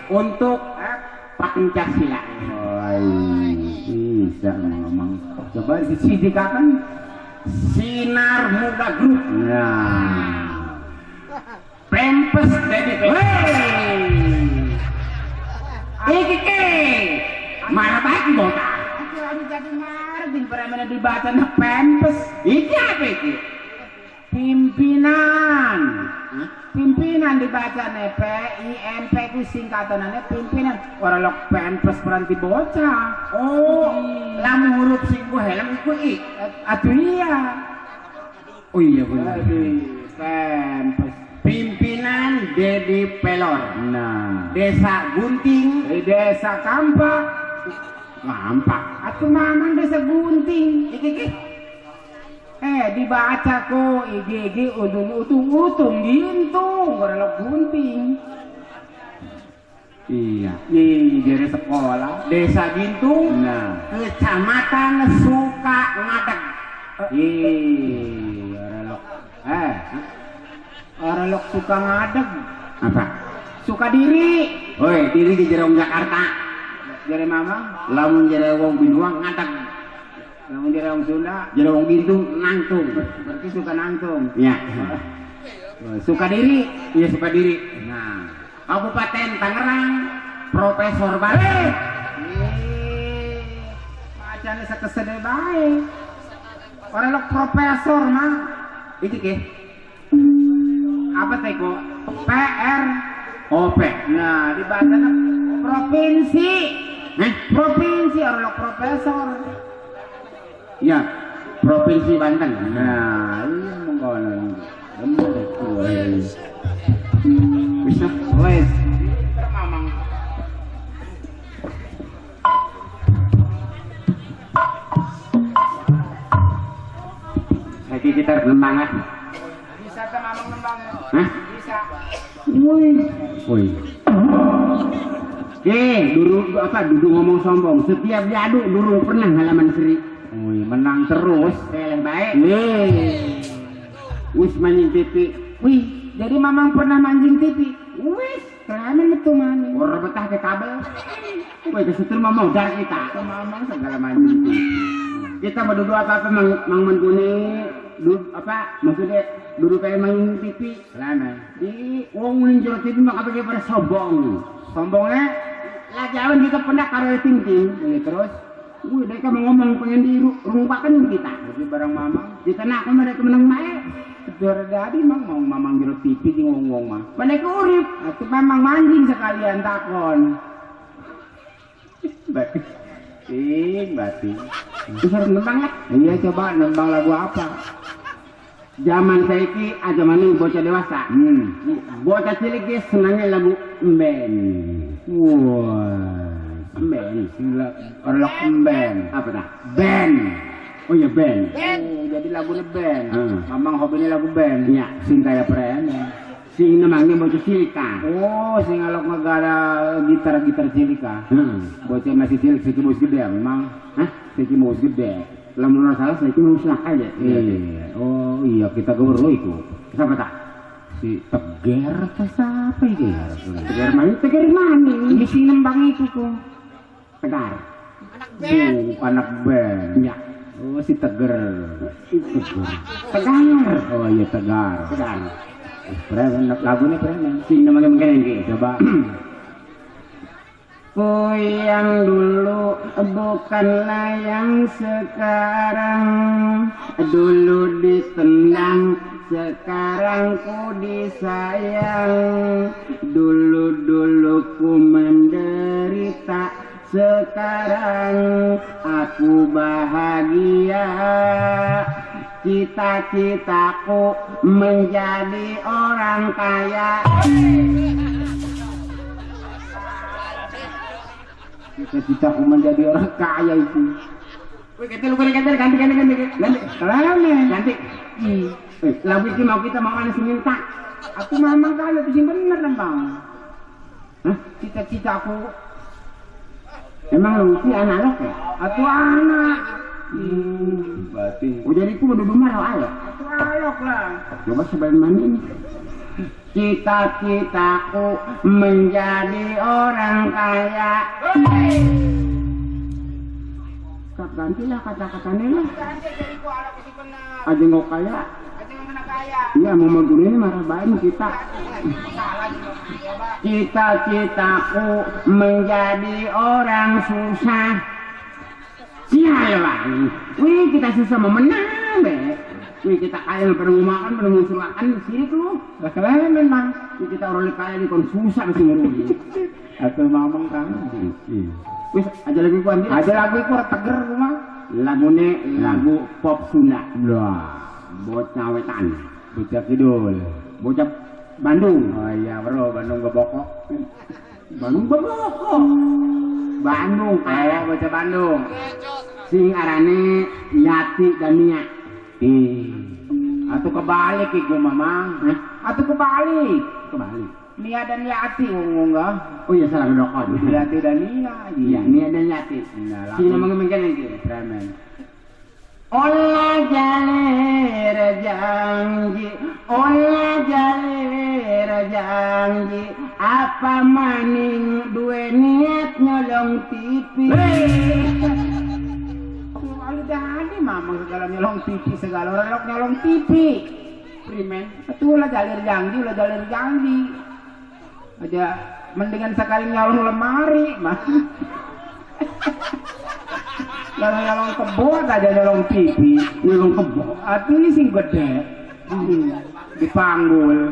S2: Untuk
S3: F.
S2: Pancasila.
S3: Woi, bisa ngomong. Coba disisikakan.
S2: Sinar Muda Group.
S3: Nah,
S2: Pempes Dedi. Iki ke. Mana bagi bocah?
S3: aku lagi jadi margin perempuan dibaca na pempes.
S2: Iki apa iki?
S3: Pimpinan. Pimpinan dibaca nih PIMP ku singkatannya pimpinan. Orang lok pempes peranti bocah.
S2: Oh, lamu huruf sing ku helm iku I.
S3: Atuh iya.
S2: Oh iya benar.
S3: Pempes.
S2: Pimpinan Dedi Pelor.
S3: Nah,
S2: Desa Gunting.
S3: di desa Kampak.
S2: Nampak.
S3: Atuh mamang desa Gunting.
S2: Iki.
S3: Dibaca ko IGG utung gintung orang lok Gunting.
S2: Iya.
S3: Dari sekolah.
S2: Desa Gintung.
S3: Nah,
S2: Kecamatan Suka Ngadeg.
S3: Orang lok suka ngadeg.
S2: Apa?
S3: Suka diri.
S2: Woi, diri di Jerong Jakarta.
S3: Jare mama,
S2: Lamun jere wong Binuang ngadeg.
S3: lamun jare wong Sunda,
S2: Jere wong Bintung nangtung.
S3: berarti suka nangtung.
S2: Ya.
S3: Suka diri.
S2: Iya suka diri.
S3: Nah,
S2: Kabupaten Tangerang, Profesor Balik.
S3: macane sakesede bae. Orang lok profesor mah.
S2: Itu ke?
S3: Apa teh kok? PR.
S2: OP.
S3: Nah, di Banten provinsi.
S2: Eh?
S3: Provinsi orang lok profesor.
S2: Ya. Provinsi Banten.
S3: Nah, iya mengkono. Bener wes.
S2: Bisa.
S3: Wes. Mamang.
S2: Lagi kita berlembangan.
S3: Bisa teh mamang nembang.
S2: Hah?
S3: Bisa.
S2: Woi. Dulu ngomong sombong. Setiap diadu dulu pernah halaman seri.
S3: Wih, menang terus.
S2: Yang baik.
S3: Nih.
S2: Wis mancing pipi.
S3: Wih, jadi mamang pernah mancing TV. Wis, keramen betul maning.
S2: Orang betah ke kabel. Woi, kesutur mau modal kita.
S3: Ke mamang segala mancing TV.
S2: Kita mau duduk apa mang Mentuni duduk apa maksudnya duduk kayak main TV.
S3: Lama.
S2: Di wong ninjor TV mah apa pada sombong.
S3: Sombongnya
S2: Lah jalan kita pernah karo tingting.
S3: terus.
S2: Wih, mereka mau ngomong pengen di rumpakan kita.
S3: Jadi barang mamang.
S2: Di tanah aku mereka menang baik.
S3: Juara dadi mang mau mamang jero TV di ngomong mah.
S2: Mereka urip.
S3: Itu mamang mancing sekalian takon. Batin.
S2: Terus harus nembang lah.
S3: Iya coba nembang lagu apa?
S2: Zaman saiki aja maning bocah dewasa. Bocah cilik ge senangnya lagu emben.
S3: Wah.
S2: Emben.
S3: Orang lok emben.
S2: Apa dah? Ben. Oh iya ben.
S3: Jadi lagunya band.
S2: Mamang
S3: hobinya lagu band.
S2: Iya.
S3: Sing kaya preman.
S2: Sing nemangnya bocah cilika.
S3: Oh, sing ngalok ngegara gitar cilika. Bocah masih cilik siki bos gede memang.
S2: Hah?
S3: Siki bos gede.
S2: Lamun salah saya itu musnah aja.
S3: Iya. Oh iya kita gawer lo iku.
S2: Siapa tak?
S3: Si Tegar atau siapa iki?
S2: Tegar mani, tegar mani.
S3: Ini si nembang itu kok.
S2: Tegar.
S3: Anak band.
S2: Iya.
S3: Oh si Tegar.
S2: Tegar.
S3: Oh iya Tegar.
S2: Tegar.
S3: Preman lagunya preman.
S2: Sing namanya mungkin ini.
S3: Coba.
S2: Yang dulu bukanlah yang sekarang. Dulu ditendang, sekarang ku disayang. Dulu ku menderita, sekarang aku bahagia. Cita-citaku menjadi orang kaya.
S3: Cita-citaku menjadi orang kaya itu.
S2: Wih, ganti. Ganti. Lagu itu mau kita mau mana singin tak?
S3: Aku mamang kali itu sing bener nembang.
S2: Hah?
S3: Cita-citaku
S2: Emang lu si analog ya?
S3: atuh anak.
S2: Batin. Udah itu udah marah ayo.
S3: Atuh alok lah.
S2: Coba sebarin mana ini? Cita-citaku menjadi orang kaya. Tak gantilah kata-katanya lah. Aja nggak kaya. Iya mau ini marah banget kita. Cita-citaku menjadi orang susah. Siapa? Wih kita susah memenang deh. Wih kita kaya pernah makan, pernah ngusulkan sirik lu.
S3: Lah kalian memang
S2: Kita orang kaya di kon susah mesti ngerugi.
S3: atau mamang kan.
S2: Wis aja lagu ku anjir.
S3: Ada lagu iku Tegar rumah.
S2: Lagune lagu pop Sunda.
S3: Lah,
S2: Bocah wetan.
S3: bocah kidul.
S2: Bocah Bandung.
S3: Oh iya, bro, Bandung gebokok.
S2: Bandung bebokok. Bandung
S3: Oh, bocah Bandung.
S2: sing arane Yati dan Mia.
S3: Atau kebalik iku mamang.
S2: Hah?
S3: Atau kebalik.
S2: Kebalik.
S3: Nia dan Yati ngomong enggak?
S2: Oh iya salah kedokon.
S3: Yati dan Nia.
S2: Iya, Mia dan Yati.
S3: Nah,
S2: Sing namanya mungkin iki.
S3: Preman.
S2: Olah jalir janji, olah jalir janji, apa maning duwe niat nyolong TV.
S3: Kalau dahani mamang segala nyolong TV segala orang nyolong TV. Primen, itu lah jalir janji. Aja mendingan sekali nyolong lemari, mah. Nyolong kebo aja nyolong TV, nyolong kebo. Atuh ini sing gede, dipanggul.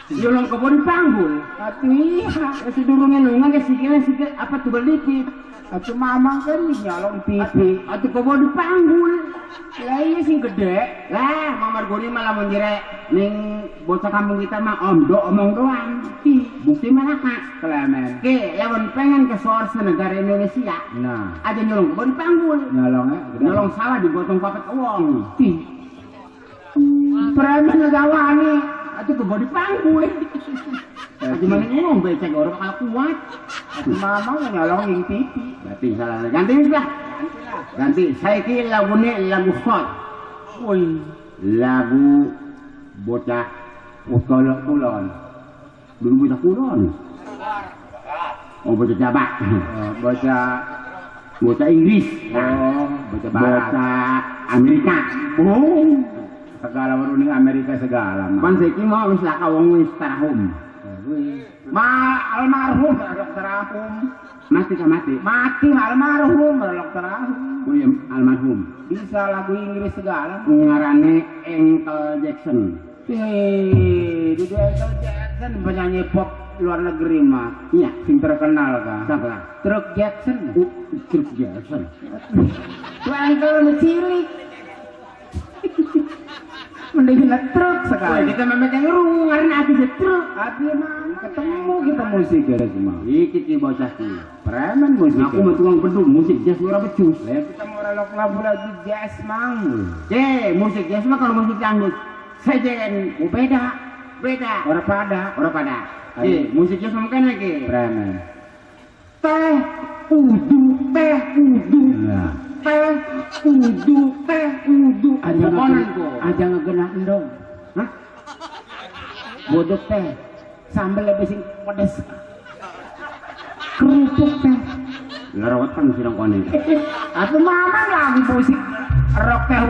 S2: Nyolong kebo dipanggul.
S3: Atuh iya,
S2: Si durungnya nungan ke sikilnya apa tuh berlipit.
S3: atuh mamang kan nyolong TV.
S2: Atuh kebo dipanggul.
S3: Lah iya sing gede.
S2: Lah, Mamar Goni malah menjere ning bocah kampung kita mah omong doang. Bukti mana kak?
S3: Klemen.
S2: Ke, lawan pengen ke source negara Indonesia.
S3: Nah,
S2: Aja nyolong kebo dipanggul.
S3: nyolongnya gede.
S2: Nyolong sawah digotong papat uang.
S3: Premen ngegawani.
S2: Atuh kebo dipanggul. Aja mana ngomong becek orang kalau kuat.
S3: Atuh mamang nyolongin TV.
S2: Berarti salah. Ganti lah. Ganti. Saya kira lagu hot.
S3: Woi,
S2: Lagu bocah utolok kulon. Dulu bocah kulon. Oh bocah Jawa. Bocah Inggris.
S3: bocah barat.
S2: Bocah Amerika.
S3: Oh, segala warung Amerika segala.
S2: Pan saiki mau wis laka wong wis tarahum.
S3: Almarhum dokter Ahum.
S2: Mati ka mati.
S3: Mati almarhum dokter Ahum.
S2: Oh iya almarhum.
S3: Bisa lagu Inggris segala.
S2: Ngarane Engkel Jackson.
S3: Dudu Michael Jackson penyanyi pop luar negeri mah.
S2: Iya,
S3: Sing terkenal kan.
S2: siapa?
S3: Truk Jackson.
S2: Chris Jackson.
S3: Tuh engkel cilik. Mending truk
S2: Oh,
S3: sekali.
S2: kita memek yang ngerung karena aku truk.
S3: Hati emang ketemu kita musik ya semua.
S2: Iki ki bocah ki.
S3: Preman musik.
S2: Aku mah tukang bedung musik jazz ora becus.
S3: Ya kita mau relok lagu jazz mang.
S2: Musik jazz mah kalau musik dangdut. Sejen beda.
S3: Orang pada.
S2: Musik jazz mungkin lagi.
S3: Preman.
S2: Teh udu.
S3: Nah.
S2: Teh udu.
S3: Aja ngegena endong.
S2: Hah?
S3: Bodok teh. Sambel lebih sing pedes. Kerupuk teh.
S2: Larawatan sirang kone.
S3: Atau mama lagi musik rock teh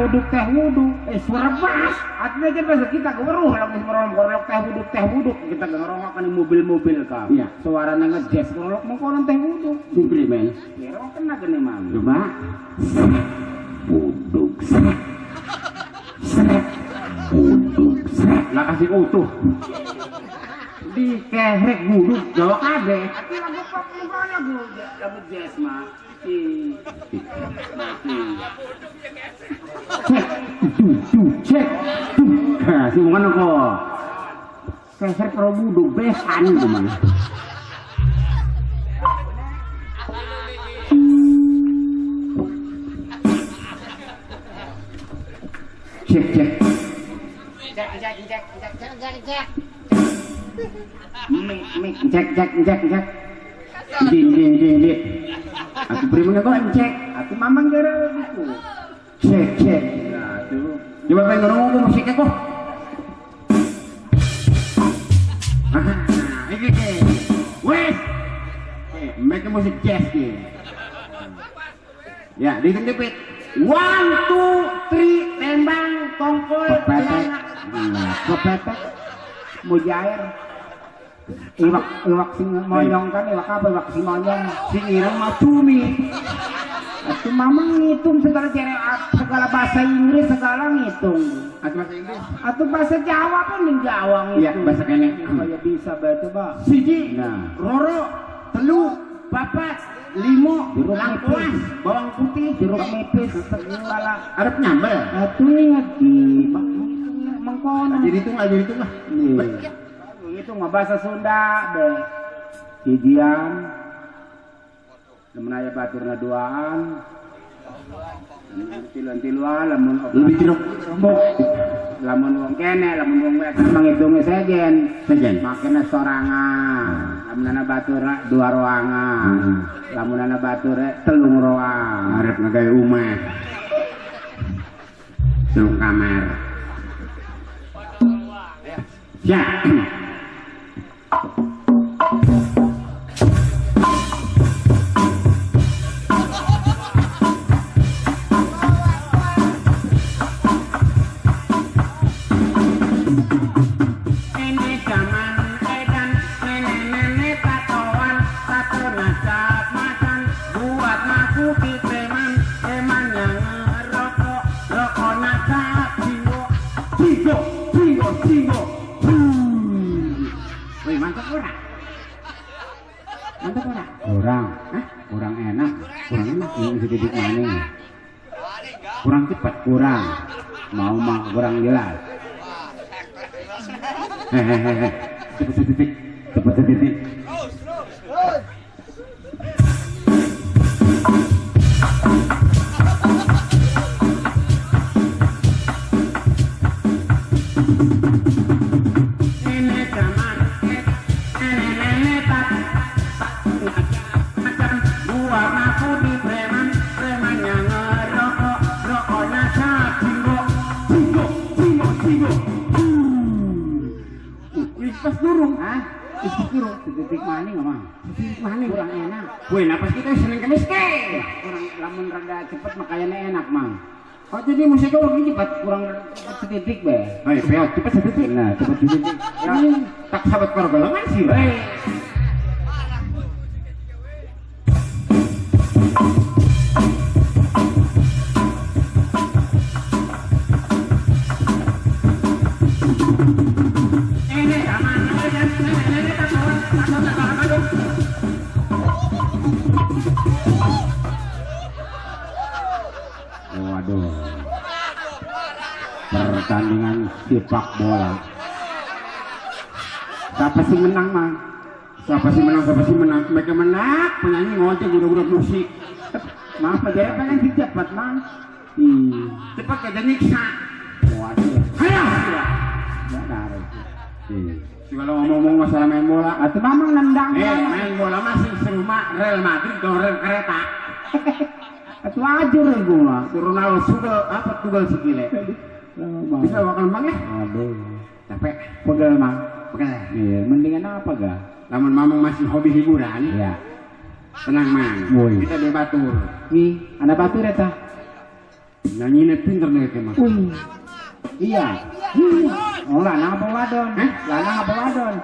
S3: wuduk. Suara bass. Atau aja bahasa kita keweruh lagi merolong rock teh wuduk. Kita ngerongok di mobil-mobil kan.
S2: Iya.
S3: Suaranya ngejazz ngerolok mengkorong teh wuduk.
S2: Simpri men.
S3: Ya rong kena gini mam.
S2: Coba. Uduk. Lah kasih utuh. Dikehrek buduk Jawa kabeh.
S3: Tapi lagu pop bukan lagu jazz mah.
S2: Cek. Nah, si bukan kok. Keser pro buduk besan cuman. Cek. Cek. Din. Aku beri mana kau cek.
S3: Aku mamang gara gitu.
S2: Cek.
S3: Nah, tuh.
S2: Coba pengen ngomong musiknya kok. Ini. Wes. Make musik jazz ki. Ya, ditendepit. 1, 2, 3 tembang tongkol
S3: Kepepet. Mujair. Iwak sing moyong kan iwak apa iwak sing moyong.
S2: sing ireng mah cumi.
S3: Itu mamang ngitung segala bahasa Inggris segala ngitung.
S2: Atau bahasa Inggris?
S3: Atau bahasa Jawa kan ning Jawa ngitung.
S2: Iya, bahasa kene.
S3: Kayak bisa baca, Bang.
S2: Siji,
S3: Nah.
S2: roro, telu, papat, limo,
S3: Jeruk
S2: langkoas,
S3: nipis.
S2: bawang putih,
S3: Jeruk nipis segala.
S2: arep nyambel.
S3: Atuh ingat di mengkono.
S2: Jadi itu lah.
S3: Iya. Itu mah bahasa Sunda be. Hijian. Lamun aya baturna duaan. Tiluan lamun
S2: Lebih jeruk.
S3: lamun wong kene lamun wong wetan manghitunge sejen. Makena sorangan. Lamun ana batur dua roangan. Lamun ana batur telung roang.
S2: Arep ngagawe umah. Nang kamar. Ya. Kurang enak ini sedikit maning kurang cepat kurang mau kurang jelas hehehe cepet sedikit pas durung, durung, titik maning mah, titik maning kurang enak. Wih, napas kita seneng kemis ke, kurang lamun rada cepet makanya enak mang. Oh jadi musiknya lebih cepat, kurang cepat setitik be. Hei, peot cepat setitik. Nah, cepat setitik. Ya, tak sahabat korgolongan sih, be. Waduh, pertandingan sepak bola. Siapa sih menang mang? Siapa sih menang? Mereka menang, penyanyi ngoceh budak-budak musik. Maaf aja, pengen cepat mang. Cepat kayak nyiksa. Waduh, ayo. Ya dari. Kalau ngomong masalah main bola, atau mamang nendang. Main bola masih serumah Real Madrid atau Real kereta. Atau aja bola. Ronaldo sudah apa tugal segile. Bisa makan mang ya? Aduh. Capek. Pegel mang. Pegel. Iya. Mendingan apa ga? Lamun mamang masih hobi hiburan. Iya. Tenang mang. Kita di batur. Nih, ada batur ya ta? Nyanyinya pinter nih emang. Iya. Oh lanang apa wadon? Lanang apa wadon?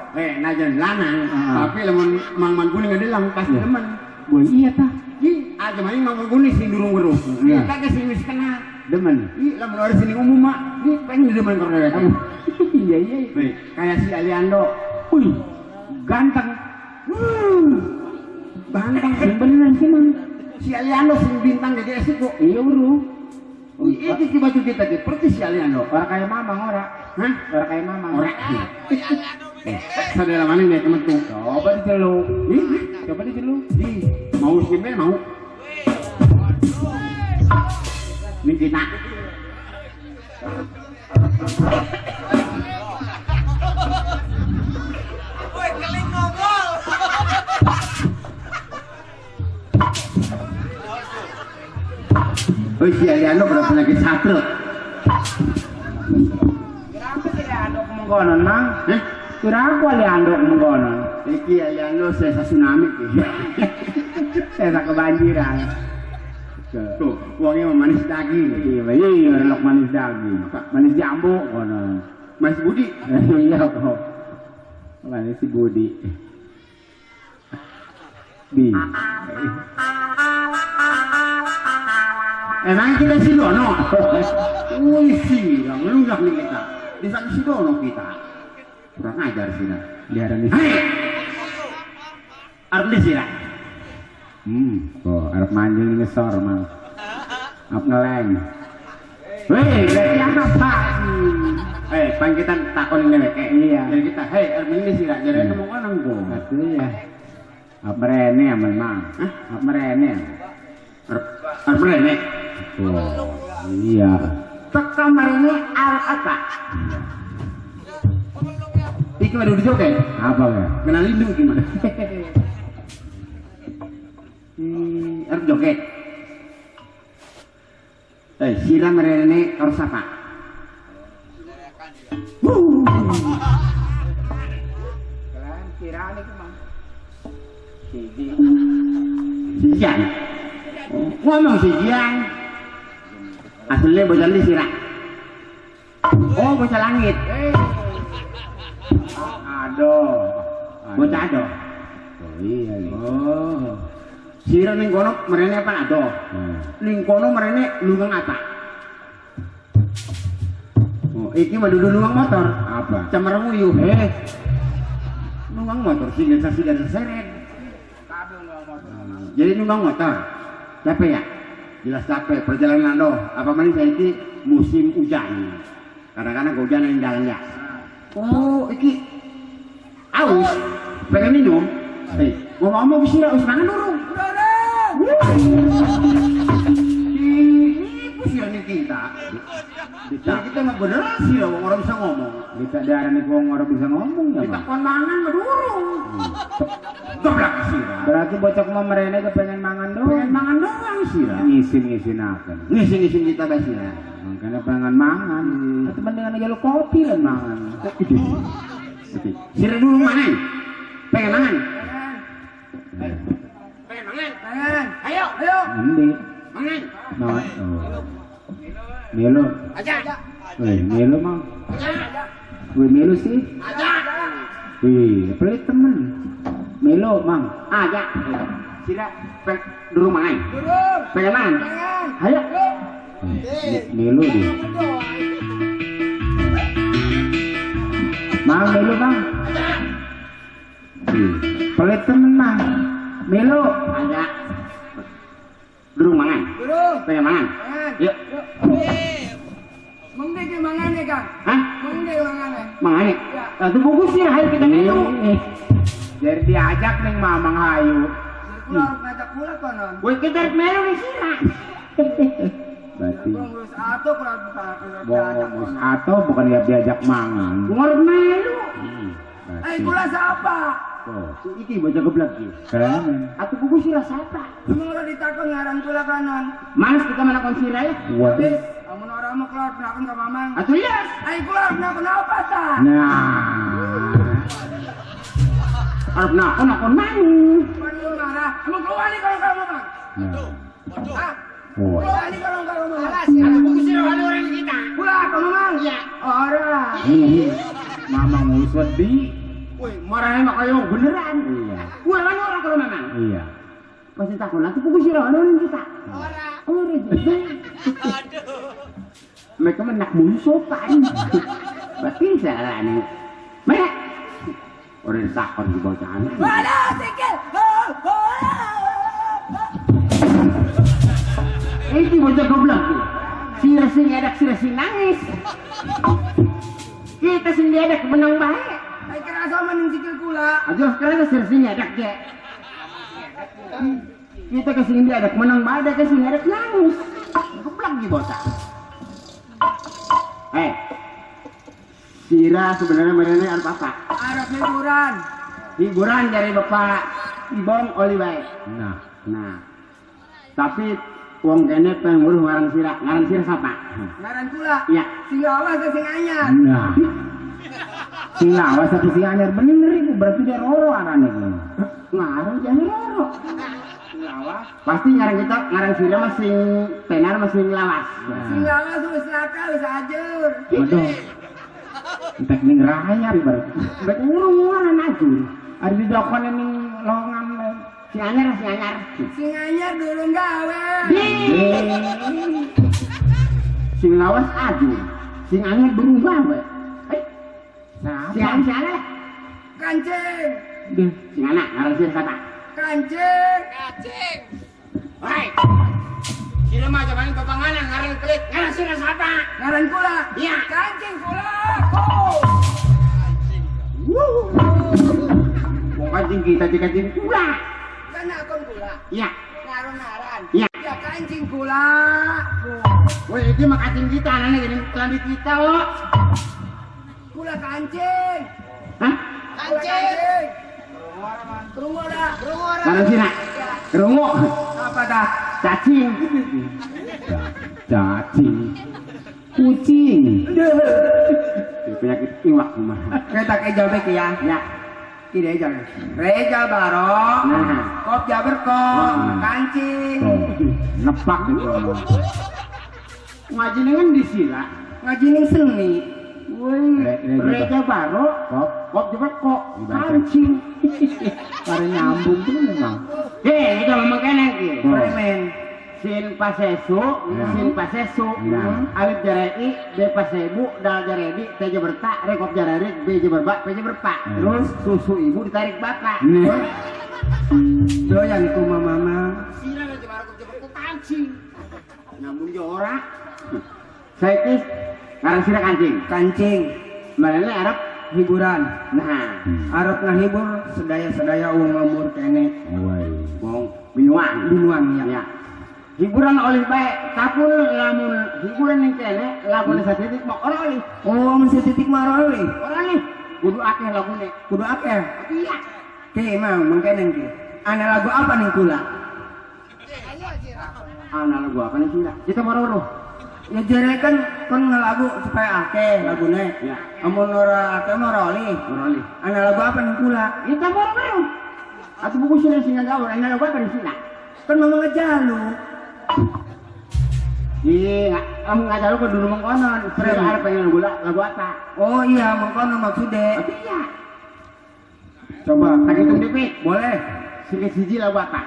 S2: Najan lanang. Tapi lamun mang kuning ngedelang pasti temen. Boy iya ta. Ih, aja main mang kuning sing durung weruh. Iya. Kagak sing wis kenal. Demen. Ih, lamun orang sini umum mak, ih pengen demen karena kamu. Iya. Kayak si Aliando. Wih, ganteng. Ganteng sing beneran sih mang. Si Aliando sing bintang jadi esiko. Iya bro. Itu si baju kita persis si Aliando. Orang kayak mamang ora. Hah? Orang kayak mamang ora. Saudara mana nih temen tuh? Coba diceluk. Coba diceluk. Mau sini mau. Ini kita.
S4: Woi, keling ngobol.
S2: Oh si Aliando berapa lagi satu?
S3: Kenapa si Aliando kemungkonon mang? Kenapa Aliando kemungkonon?
S2: Iki Aliando saya tsunami.
S3: Saya kebanjiran.
S2: Tuh, uangnya manis daging.
S3: Iya, relok manis daging. Manis jambu konon.
S2: Mas Budi.
S3: Iya kok. Manis si Budi. Bi.
S2: Emang kita si Dono? Wih sih, ngelunjak nih kita. Di sana si Dono kita. Kurang ajar sih nah.
S3: Biaran di.
S2: Hai. Arep sih lah.
S3: Kok arep manjing ngesor mang. Arep ngeleng. Weh, berarti apa?
S2: Pan kita takon ini kayak
S3: iya.
S2: Jadi kita, arep ini sih lah. Jadi ngomong orang tuh.
S3: Betul ya. Arep merene aman mang. Arep merene.
S2: Arep merene.
S3: Oh, iya.
S2: Tak kamar ini arep apa? Iki mah udah joget.
S3: Apa ya?
S2: Kenal lindung gimana? Arep joget. Siram merene harus apa? Si Jian. Ngomong si Jian. Aslinya bocah di Sirah. Oh, bocah langit.
S3: Aduh.
S2: Bocah ado.
S3: Oh iya.
S2: Oh. Sirah ning kono merene apa ado? Ning kono merene lungang apa? Oh, iki mah dudu nungang motor.
S3: Apa?
S2: Camarang uyuh. Nungang motor sih seret. Jadi nungang motor. Capek ya? Jelas capek perjalanan doh. Apa maning saya ini musim hujan. Kadang-kadang kehujanan yang jalan ya. Oh, iki aus. Pengen minum? Ngomong-ngomong sih aus mangan dulu. Ini pusing kita. Jadi kita nggak beneran sih ya, orang bisa ngomong.
S3: Bisa darah nih orang bisa ngomong ya.
S2: Kita kondangan berdurung. Goblok sih.
S3: Berarti bocah mau merene kepengen mangan doang.
S2: Pengen mangan doang sih.
S3: Ngisin akan.
S2: Ngisi kita basi ya.
S3: Makanya pengen mangan. Atau mendingan aja lu kopi lah mangan.
S2: Sira dulu mangan. Pengen mangan.
S1: Pengen.
S2: Ayo.
S3: Nanti.
S2: Mangan.
S3: Nah, Melo. Wih, Melo mang. Wih, Melo sih. Wih, pelit temen. Melo mang.
S2: Aja. Sira dulu mangan. Pengen mangan. Ayo.
S3: Melo deh. Mang Melo bang. Pelit temen mang. Melo.
S2: Aja. Dulu mangan. Pengen mangan. Yuk.
S1: Mengde ke mangane Kang.
S2: Hah?
S1: Mengde mangane.
S2: Mangan ya? Itu bagus sih, ayo kita minum.
S3: Jadi diajak nih Mamang Hayu.
S1: Pulang ngajak pula konon.
S2: Woi kita melu di sini.
S3: Berarti
S1: Ngurus atau kurang
S3: bongos atau bukan diajak mangan.
S2: Ngorok melu.
S1: Eh pula siapa?
S3: Tuh,
S2: Iki bocah geblak sih.
S3: keren.
S2: Aku bagus sih rasa apa?
S1: Emang udah ditakon ngaran pula kanon.
S2: Mas kita mana konsira ya?
S3: Waduh.
S1: Amun orang mau keluar nakon ke mamang.
S2: Atuh lias.
S1: Ayo keluar nakon apa ta?
S3: Nah,
S2: Arep nakon mang.
S1: Waduh marah. Emang keluar nih kalau kamu bang.
S3: nah.
S1: Ah,
S3: Wah.
S1: keluar nih kalau kamu bang.
S2: Aku bagus sih ada orang kita.
S1: Pulang ke mamang.
S2: Iya.
S1: Orang.
S3: Mamang mau sedih.
S2: Woi, marahnya mak kayo beneran.
S3: Iya.
S2: Gue mana orang kalau memang.
S3: Iya.
S2: Pasti takon aku bagus sih ada orang kita. Orang. Mereka menak mulu sopan. Berarti salah nih. Mana? Orang takon di bocahan.
S1: Waduh sikit.
S2: Ini bocah goblok tuh. Sira sing edak sira sing nangis. Kita sing edak menang baik.
S1: Ayo kerasa maning sikil kula.
S2: Aduh, karena sira sing edak ya. Kita kesini edak menang baik, ada kesini edak nangis. Goblok di bocah. Sira sebenarnya mereka harus apa?
S1: Arab hiburan.
S2: Hiburan dari Bapak Ibong Oliway.
S3: Nah,
S2: Tapi uang kene pengen ngurus ngarang sira siapa?
S1: Ngaran kula.
S2: Iya.
S1: Sing awas ke sing anyar.
S3: nah. Sing lawas tapi sing anyar bener itu berarti dia roro anane.
S2: Ngarang jangan loro. Pasti ngarang kita ngarang sira masing tenar masing lawas.
S1: Sing awas wis nakal wis ajur.
S3: Waduh. Entek ning rahayar berarti.
S2: Berarti ngurung-ngurung aja.
S3: Ada di dokon ning longan.
S2: Si anyar.
S1: Sing anyar durung gawe.
S2: Sing lawas aja. Sing anyar burung gawe. Si
S3: Siapa?
S2: anyar.
S1: Kancing.
S2: Sing anak ngarang sira siapa?
S1: Kancing.
S2: Hai. Sira mah jaman papanganan ngarang kelit. Ngarang sira siapa?
S1: Ngaran kula.
S2: Iya.
S1: Kancing kula.
S2: Wong kancing kita dikancing pula.
S1: Kan akon kula.
S2: Iya.
S1: Ngaran.
S2: Iya.
S1: Ya kancing kula.
S2: Woi, itu mah kancing kita anaknya gini kelambi kita, wo.
S1: Kula kancing.
S2: Hah?
S1: Kancing. Kerungu dah.
S2: Mana sih nak? Kerungu.
S1: Apa dah?
S2: Cacing.
S3: Cacing. Kucing.
S2: Penyakit iwak mah.
S1: Kita ke jawab ya.
S2: Ya.
S1: Kiri aja. Rejal baro. Kop jaberkop. Kancing.
S2: Nepak gitu. Ngaji dengan di sila.
S1: Ngaji ning seni.
S3: Woi, Reja Baro, kop juga kok kancing. Karena nyambung tuh memang.
S2: Hei, itu memang kena ki.
S1: Premen.
S3: Sin pasesu, sin pasesu. Alif jarei, B pasebu, dal jaredi, T bertak, rekop jareri, B berbak, P berpak. Terus susu ibu ditarik bapak.
S1: Doyan iku mama.
S3: Sira Reja Baro kop jaberku kancing. Nyambung jo ora. Saya kis karang sira kancing.
S1: Kancing.
S3: Malahnya Arab
S1: Hiburan.
S3: nah,
S1: Arab ngahibur sedaya-sedaya wong ngambur kene.
S3: wong binuang.
S1: Binuang ya.
S3: Ya. Hiburan oleh baik, tapul lamun hiburan yang kene lamun satitik mau ora oleh.
S1: Oh, mesti titik maroli.
S3: Ora oleh. Kudu akeh lagune.
S1: Kudu akeh.
S3: Iya.
S1: Ki mau mangkene ki. Ana lagu apa ning kula?
S3: Ana lagu apa nih sila? Kita moro-moro.
S1: Ya jare kan ngelagu supaya akeh lagune.
S3: Ya.
S1: Amun ora akeh maroli.
S3: Ora oleh.
S1: Ana lagu apa ning kula?
S3: Kita moro-moro. Atuh buku sila singa gaul, ana lagu apa nih sila?
S1: Kan mama ngejalu.
S3: Iya, kamu ngajar lu ke dulu mengkonon. Sila ada pengen lagu apa?
S1: Oh iya, mengkono maksudnya.
S3: Iya.
S1: Coba
S3: Tak hitung dipik.
S1: boleh.
S3: Singkat siji lagu apa?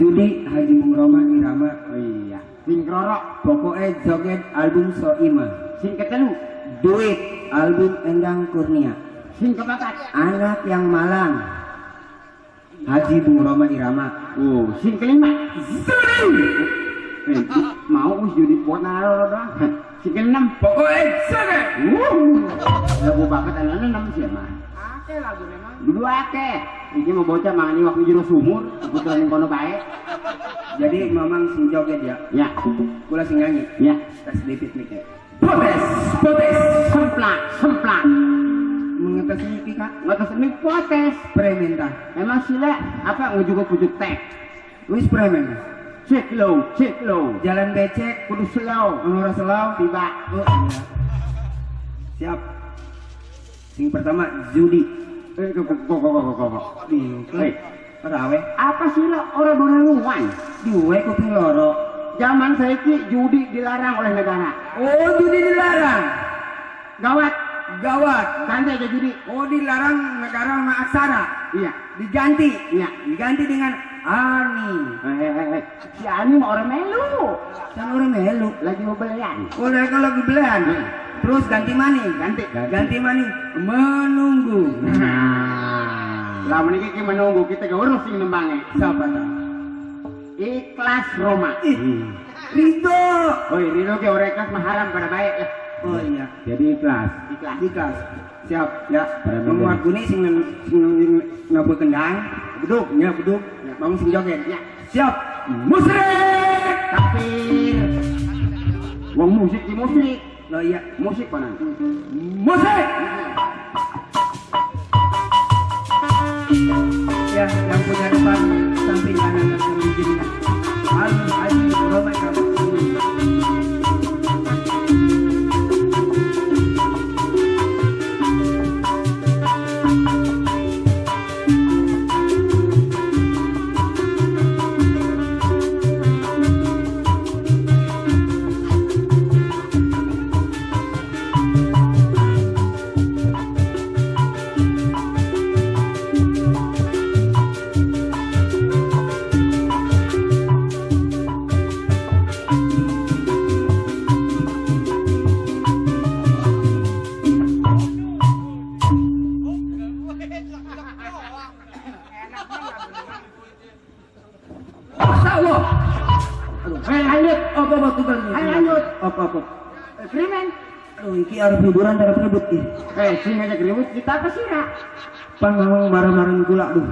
S1: Judi Haji Bung Roma Irama.
S3: Oh iya. Sing krorok.
S1: Pokoknya joget album Soima.
S3: Sing ketelu.
S1: Duit album Endang Kurnia.
S3: Sing keempat.
S1: Anak yang Malang. Haji Bung Roma Irama.
S3: Oh, sing kelima. Mau us judi buat naro doang. Sing keenam.
S1: Pokoknya joget.
S3: Lagu bakat anak 6 sih mah.
S1: Akeh lagu memang.
S3: Dulu akeh. Iki mau bocah mangani waktu jero sumur, kebetulan ning kono bae.
S1: Jadi mamang sing joget ya.
S3: Ya.
S1: Kula sing nyanyi.
S3: Ya.
S1: Tes dipit nih kayak. Protes, protes.
S3: Semplak, semplak.
S1: Mengetes ini kak.
S3: Ngatas ini protes.
S1: Preminta.
S3: Emang sila apa ngejugo pucuk teh?
S1: Wis premen.
S3: Cek low, cek low.
S1: Jalan becek.
S3: Kudu slow.
S1: Ora selau.
S3: Tiba.
S1: Oh iya. Siap. Sing pertama judi.
S3: Kok.
S1: Di. Rawe.
S3: Apa sila orang doranguan?
S1: Duwe kuping loro.
S3: Zaman saiki judi dilarang oleh negara.
S1: Oh judi dilarang.
S3: Gawat,
S1: Gawat.
S3: ganti aja judi.
S1: Oh dilarang negara sama aksara.
S3: Iya.
S1: Diganti.
S3: Iya.
S1: Diganti dengan Ani.
S3: Si Ani mau orang melu.
S1: Kan orang melu.
S3: Lagi mau belian.
S1: Oh mereka lagi belian. Terus ganti mani. Ganti mani. Menunggu.
S3: Lah meniki menunggu kita ke urus sing nembange.
S1: Siapa tak?
S3: Ikhlas Roma.
S1: Ridho.
S3: Oh, Rino ke orekas maharam pada baik lah.
S1: Oh iya.
S2: Jadi ikhlas.
S3: Ikhlas.
S1: Ikhlas. Siap ya.
S2: Pada
S1: Menguat kuning sing ngabul kendang. Beduk. Ya beduk. Mau sing joget.
S3: Ya.
S1: Siap. Musrik.
S3: Takbir. Wong musik di musik.
S1: Oh iya.
S3: Musik mana?
S1: Musik. Ya, yang punya depan samping kanan dan kirinya. Haji Roma Irama. Apa?
S3: Krimen.
S1: Oh, iki arep hiburan darah ribut ki.
S3: Sing aja keribut kita apa sih nak?
S1: Pan ngomong marah-marah gula duh.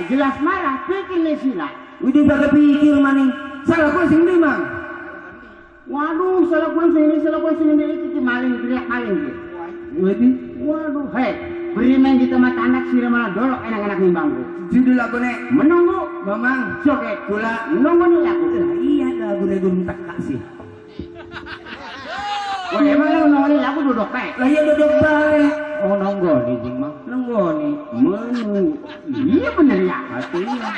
S3: Jelas marah, pikir nih sila.
S1: Udah pada pikir maning. Salah kok sing ndi, Mang?
S3: Waduh, salah pun sini itu maling teriak maling.
S1: Wedi.
S3: Waduh, beri main kita mata anak sira malah dolok enak-enak nimbang.
S1: Judul lagune
S3: Menunggu,
S1: Mamang.
S3: joget
S1: Gula.
S3: menunggu nih aku.
S1: Iya lagune gun tak kasih.
S3: Wah, emang lu nongol lagu duduk baik.
S1: Lah iya duduk bae.
S2: Oh nonggoni jing mah.
S3: Nonggoni.
S2: Menu. Iya bener ya.
S3: Artinya.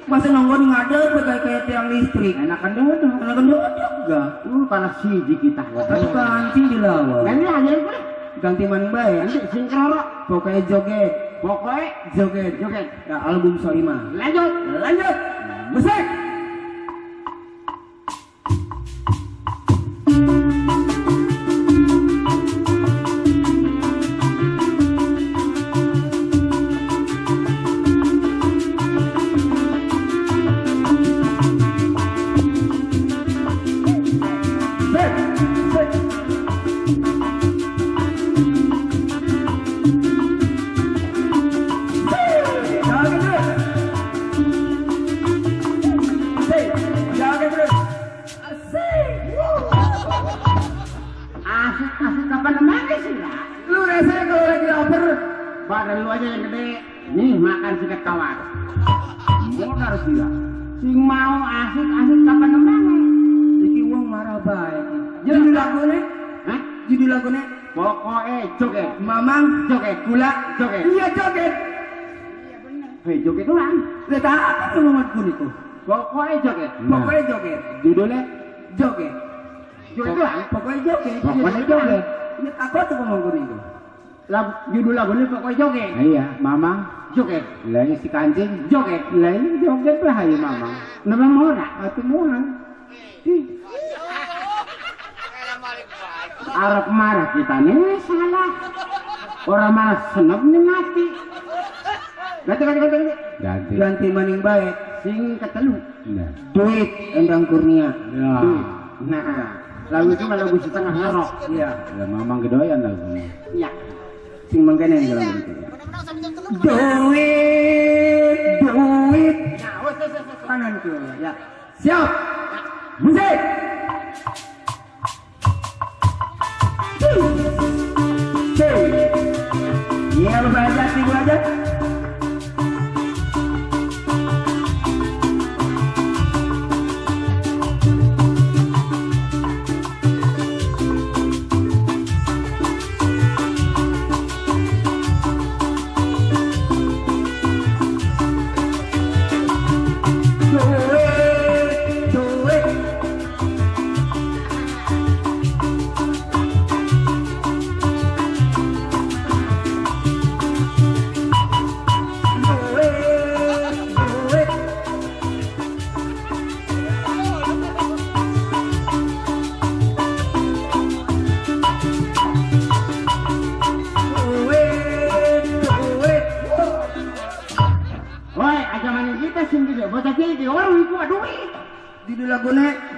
S2: Masa
S3: nonggoni ngadeg kayak tiang listrik.
S2: Enakan dodok.
S3: Enakan dodok juga.
S2: Karena siji kita.
S3: Tapi kancing dilawan.
S2: Ganti aja gue.
S3: Ganti maning bae.
S2: Nanti sing kroro.
S3: Pokoknya joget.
S2: Pokoknya
S3: Joget. Ya, album Soima.
S2: lanjut.
S3: Musik.
S2: Asik kapan namanya sih lah.
S3: Lu rasanya kalau lagi lapar,
S2: Badan lu aja yang gede. Nih makan sikat kawan. Modal sih lah. Sing mau asik kapan namanya?
S3: iki wong marah bae. Judul lagune?
S2: Hah?
S3: Judul lagune?
S2: Pokoknya joget.
S3: Mamang
S2: Joget.
S3: gula
S2: Joget.
S3: Iya joget.
S2: Hei joget doang.
S3: Lihat apa lu ngomong itu?
S2: Pokoknya joget.
S3: Pokoknya joget.
S2: Judulnya
S3: Joget.
S2: joget doang.
S3: Pokoknya joget.
S2: Pokoknya joget.
S3: Ini takut tuh ngomong itu.
S2: Judul lagunya pokoknya joget. Iya, mama joget. Lain si kancing joget. Lain joget lah ayo mama. Nama mora atau muang. Arab marah kita nih salah. Orang marah senep nih mati. Ganti.
S3: Ganti maning baik.
S2: Sing ketelu.
S3: Duit Endang Kurnia.
S2: Ya.
S3: Duit.
S2: Nah, lagu itu mah lagu setengah ngerok.
S3: Iya.
S2: Ya mamang gedoyan lagunya. Iya.
S3: Sing mangkene yang dalam itu. Duit. Kanan tuh. Ya. Siap. Musik. Iya, lu aja, tiga aja.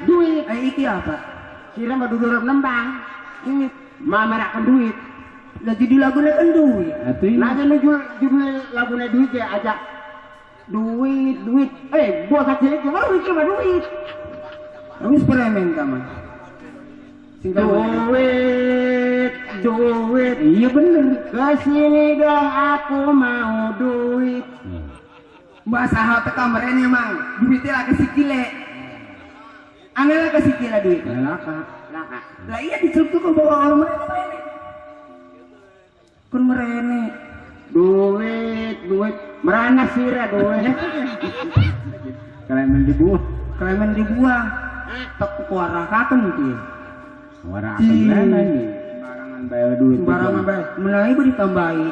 S3: Duit, iki apa?
S2: Kira mah duduk nembang. Duit, mamerakan duit.
S3: Lah jadi lagunya kan duit.
S2: Nah, jadi judul lagunya duit ya aja. Duit. Buat kecil itu duit cuma duit.
S3: Kamu seperemen kamu.
S2: Duit. Iya bener. Kesini dong aku mau duit.
S3: Bahasa hal teka merenya mang. Duitnya lah kesikile. Aneh lah kesikile duit.
S2: Laka.
S3: Lah iya dicelup tuh bawa orang merene. Kun merene.
S2: Duit. Merana sira duit. Kalian
S3: dibuang. Tak kuarakakan gitu ya.
S2: Kuarakakan mana nih? Barangan bayar duit.
S3: Barangan bayar. Menang ibu ditambahi.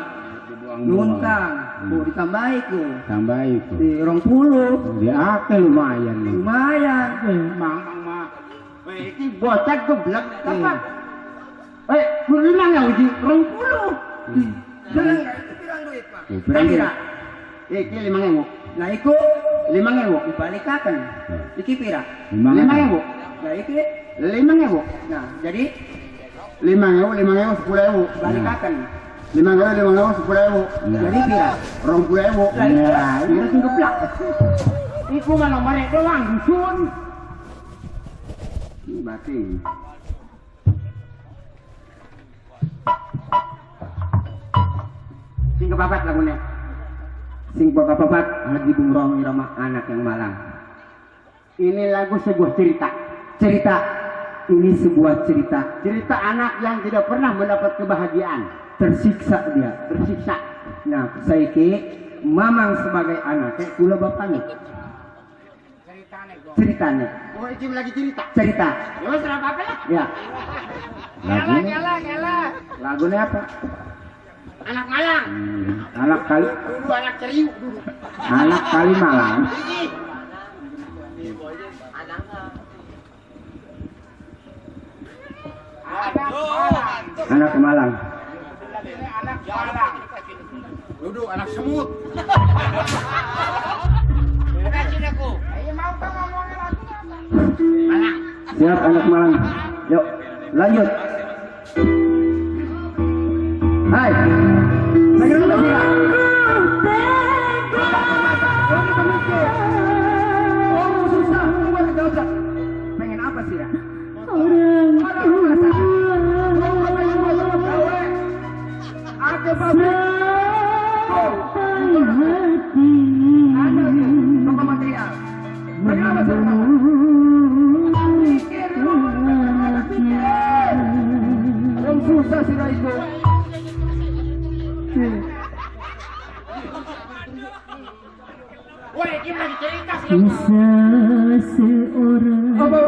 S3: Nuntang. Bu ditambahi ku.
S2: Tambahi ku.
S3: Di 20.
S2: Di akeh lumayan nih.
S3: Lumayan.
S2: Mang. Iki bocah goblok apa? Kurang ya uji 20.
S3: Pirang duit, Pak.
S2: Pirang. Iki 5.000.
S3: Lah iku
S2: 5.000
S3: dibalikaken. Iki pira?
S2: 5.000.
S3: Lah iki
S2: 5.000.
S3: nah, jadi
S2: 5.000 10.000
S3: balikaken.
S2: 5.000 10.000.
S3: Jadi pira?
S2: 20.000.
S3: Lah iya,
S2: ini sing geblak. Iku mah nomore doang dusun. Berarti sing kepapat lagunya.
S3: Sing papat Haji Bumroh Irama anak yang malang.
S2: Ini lagu sebuah cerita.
S3: Ini sebuah cerita.
S2: Cerita anak yang tidak pernah mendapat kebahagiaan.
S1: tersiksa dia.
S2: Tersiksa.
S1: Nah, saiki mamang sebagai anaknya kula bapaknya. Ceritanya.
S2: Oh, itu lagi cerita.
S1: Cerita.
S2: Ya wes ora apa-apa lah.
S1: Ya. Lagunya, lagunya apa?
S2: Anak Malang.
S1: Anak kali,
S2: Dulu anak Ceriuk dulu.
S1: anak kali Malang. Anak Malang.
S2: Duduk anak semut. Malang.
S1: Siap anak Malang. Yuk, lanjut. Hai. Bagaimana sih? Oh, susah. Gua enggak usah. Pengen apa sih, ya? Ada pabrik. Ada toko material. Pengen apa sih? Mikir lu. Yang susah sih itu.
S2: Woi, dia lagi cerita sih.
S5: Kisah seorang
S1: Apa?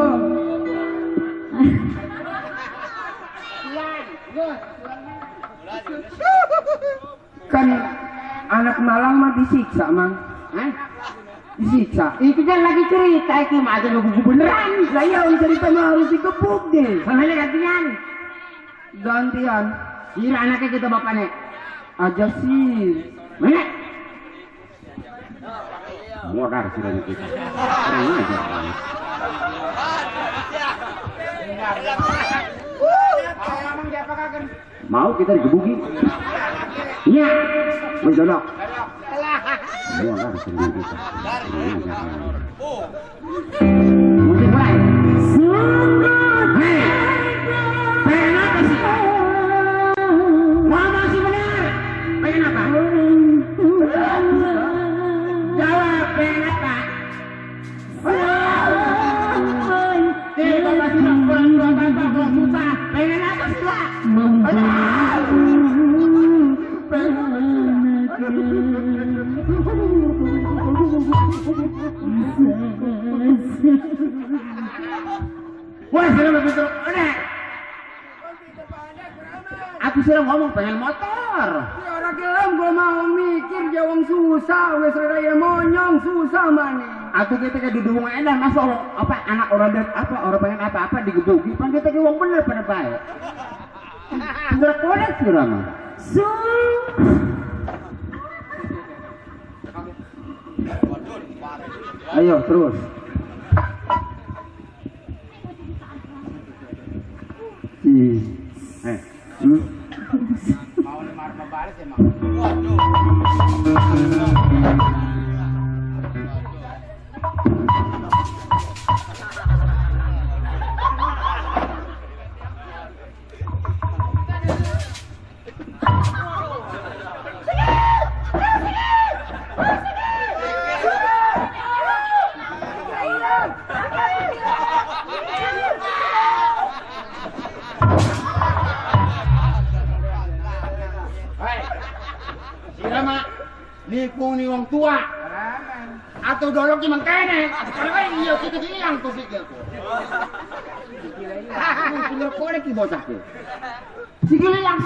S1: Kan anak Malang mah disiksa, Mang.
S2: Hah?
S1: Disiksa.
S2: Itu kan lagi cerita itu mah ada lugu beneran.
S1: Lah ya, cerita mah harus dikepuk deh.
S2: Makanya gantian.
S1: Gantian.
S2: Kira anaknya kita bapaknya.
S1: Aja sih.
S2: Mana?
S3: Modar sudah kita. Keren aja. Mau kita digebuki?
S2: Iya.
S3: Menjolok. Modar sudah kita.
S2: Musik mulai. Hei. Pengen apa sih? Ngomong sih bener. Pengen apa? Jawab, pengen apa? Bapak sudah pulang susah. Pengen apa sih, Pak? Wah, sudah begitu. Udah. Aku sudah ngomong pengen motor.
S1: Ya orang gelem gua mau mikir jawang susah, wes raya monyong susah mana.
S2: Aku kita ke dudung edan masa apa anak orang dan apa orang pengen apa digebuki pan kita ke wong bener pada baik. Sudah kolek sudah mah.
S1: Ayo terus.
S2: Mau lemar balik emang. Nikung ni wong tua. Atau dolok di mangkene. Kalau kan iya kita hilang tuh sikil ko. Sikil ko lagi bocah ko. Sikil hilang.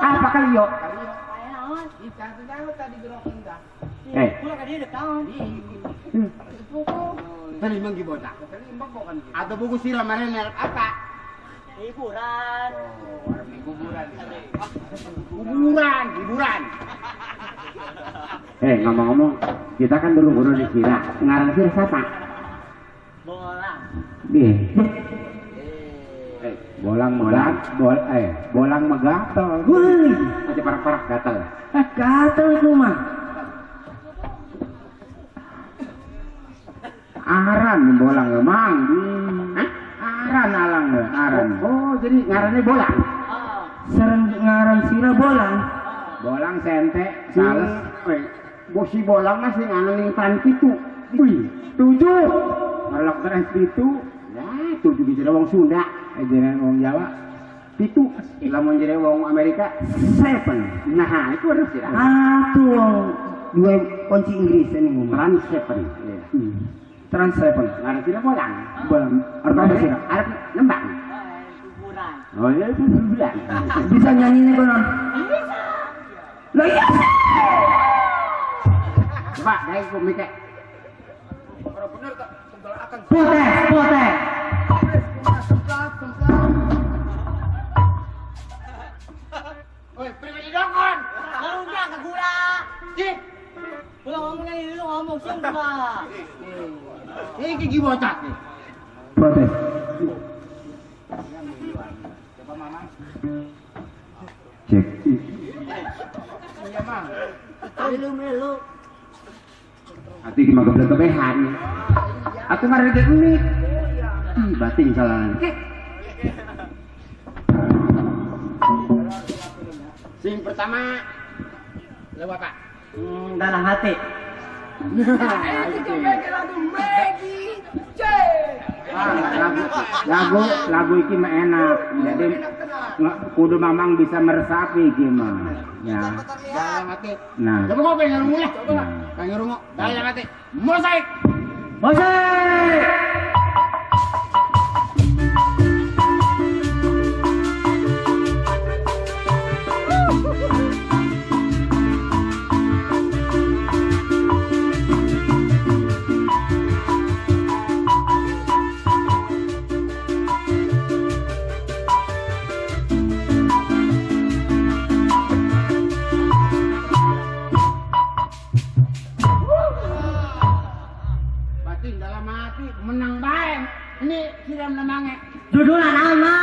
S1: Apa kali yo?
S2: Tadi manggi bocah. Atau buku siram maren apa? Hiburan.
S3: Ngomong-ngomong, kita kan dulu guru di Sira. Ngarang Sira siapa? Bolang megatel.
S1: Wih,
S3: Aja parak-parak gatel.
S1: gatel itu mah.
S3: Aran bolang emang. Aran alang.
S2: ngaran. Oh, jadi ngarannya bolang.
S3: Sareng ngaran sira bolang.
S2: Bolang sente, sales. Bosi bolang masih nganu tan pitu. Wih, 7. Kalau terus pitu, ya 7 bisa wong Sunda, jangan wong Jawa. Pitu, lamun jadi wong Amerika 7. Nah, itu harus sih.
S3: Tuh wong dua kunci Inggris ini ngomong.
S2: Trans 7. Iya.
S3: Trans 7.
S2: Ngaran sira bolang.
S3: Bolang. Arep apa sira?
S2: Arep nembang. Oh iya, itu bulan.
S3: Bisa nyanyinya konon? Bisa. Lah iya.
S2: Coba, dari aku mikir.
S3: Potes.
S4: Oi, pribadi dokon. Ngomongnya ke gula. Cik. Gula ngomongnya ini lu ngomong sumpah.
S2: Ini gigi bocah nih.
S3: Potes.
S2: Coba Mamang.
S3: Cek.
S2: Iya, Mang.
S4: Melu.
S2: Hati gimana kebelet kebehan. Aku ngarep dek menit. Batin salah. Sing pertama lewat Pak.
S3: Dalam hati.
S2: Lagu iki mah enak. Jadi kudu Mamang bisa meresapi iki mah. Ya.
S4: Dalam hati.
S2: Nah.
S4: Coba kau pengen ngomong ya. Coba. Pengen ngomong. Dalam hati. Mosaik. Batin dalam hati menang baik. Ini siram namanya.
S3: Judulan nama.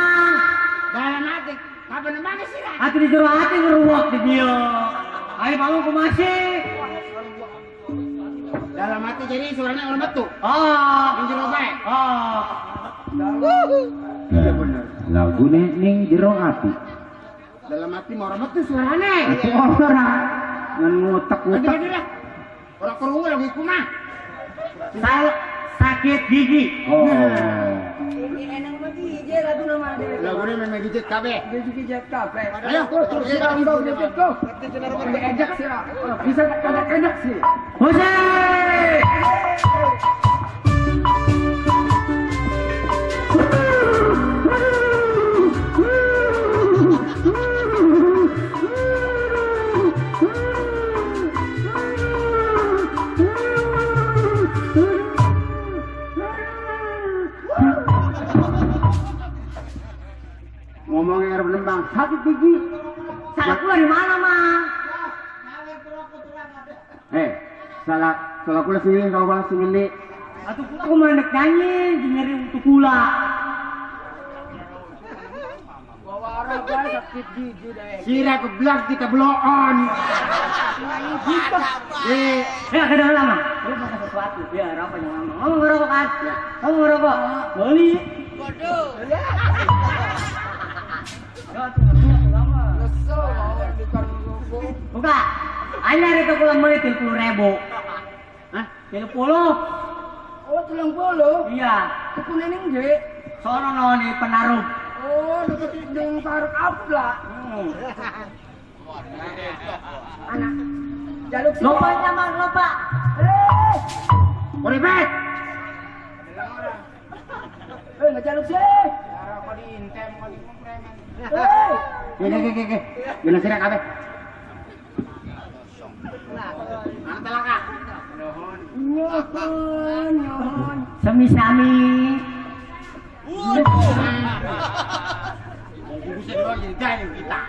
S4: Dalam hati. Kapan namanya siram?
S3: Hati di jero hati ngeruwak di dia. Ayo pamu kumasi.
S4: Dalam hati jadi suaranya orang betul.
S3: Oh.
S4: Yang jero baik.
S3: Oh.
S2: Iya benar. Lagu ning jero ati.
S4: Dalam hati mau orang betul suaranya.
S2: Ora. Ngan ngutek-ngutek.
S4: Ada. Orang kerungu lagi kumah.
S3: Sakit gigi.
S2: Oh.
S4: Lagu ini memang gigit kabe.
S1: Gigit kafe.
S4: Ayo, terus siram dong gigit kok.
S1: Ejak sih. Bisa ejak sih.
S3: Jose.
S2: Ngomongin arep nembang sakit gigi.
S3: Salah gua di mana, Mang?
S2: Salah kula sini kalau kula sini.
S3: Atuh aku mendek nyanyi, nyeri untuk kula.
S1: Bawa arah bae sakit gigi deh.
S2: Sira keblak kita bloon.
S3: Ya, kadang lama. Lu makan sesuatu. Ya, apa yang lama? Kamu ngerokok kan? Kamu ngerokok? Beli.
S4: Bodoh.
S3: Buka. Anyar itu pulang beli 30.000. Hah? 30?
S1: Oh, 30.
S3: Iya.
S1: Tekune ning nggih.
S3: Sono no di Penarup.
S1: Oh, deket ning Park Afla. Anak jaluk sih.
S3: Lupa nyaman, lupa.
S2: Koribet.
S1: Enggak jaluk sih.
S4: Kau diintem, kau dikompremen.
S2: Oke. Gila sira kabeh.
S4: Mana telaka?
S1: Nyohon.
S3: Sami-sami.
S4: Bisa dua jadi gaya kita.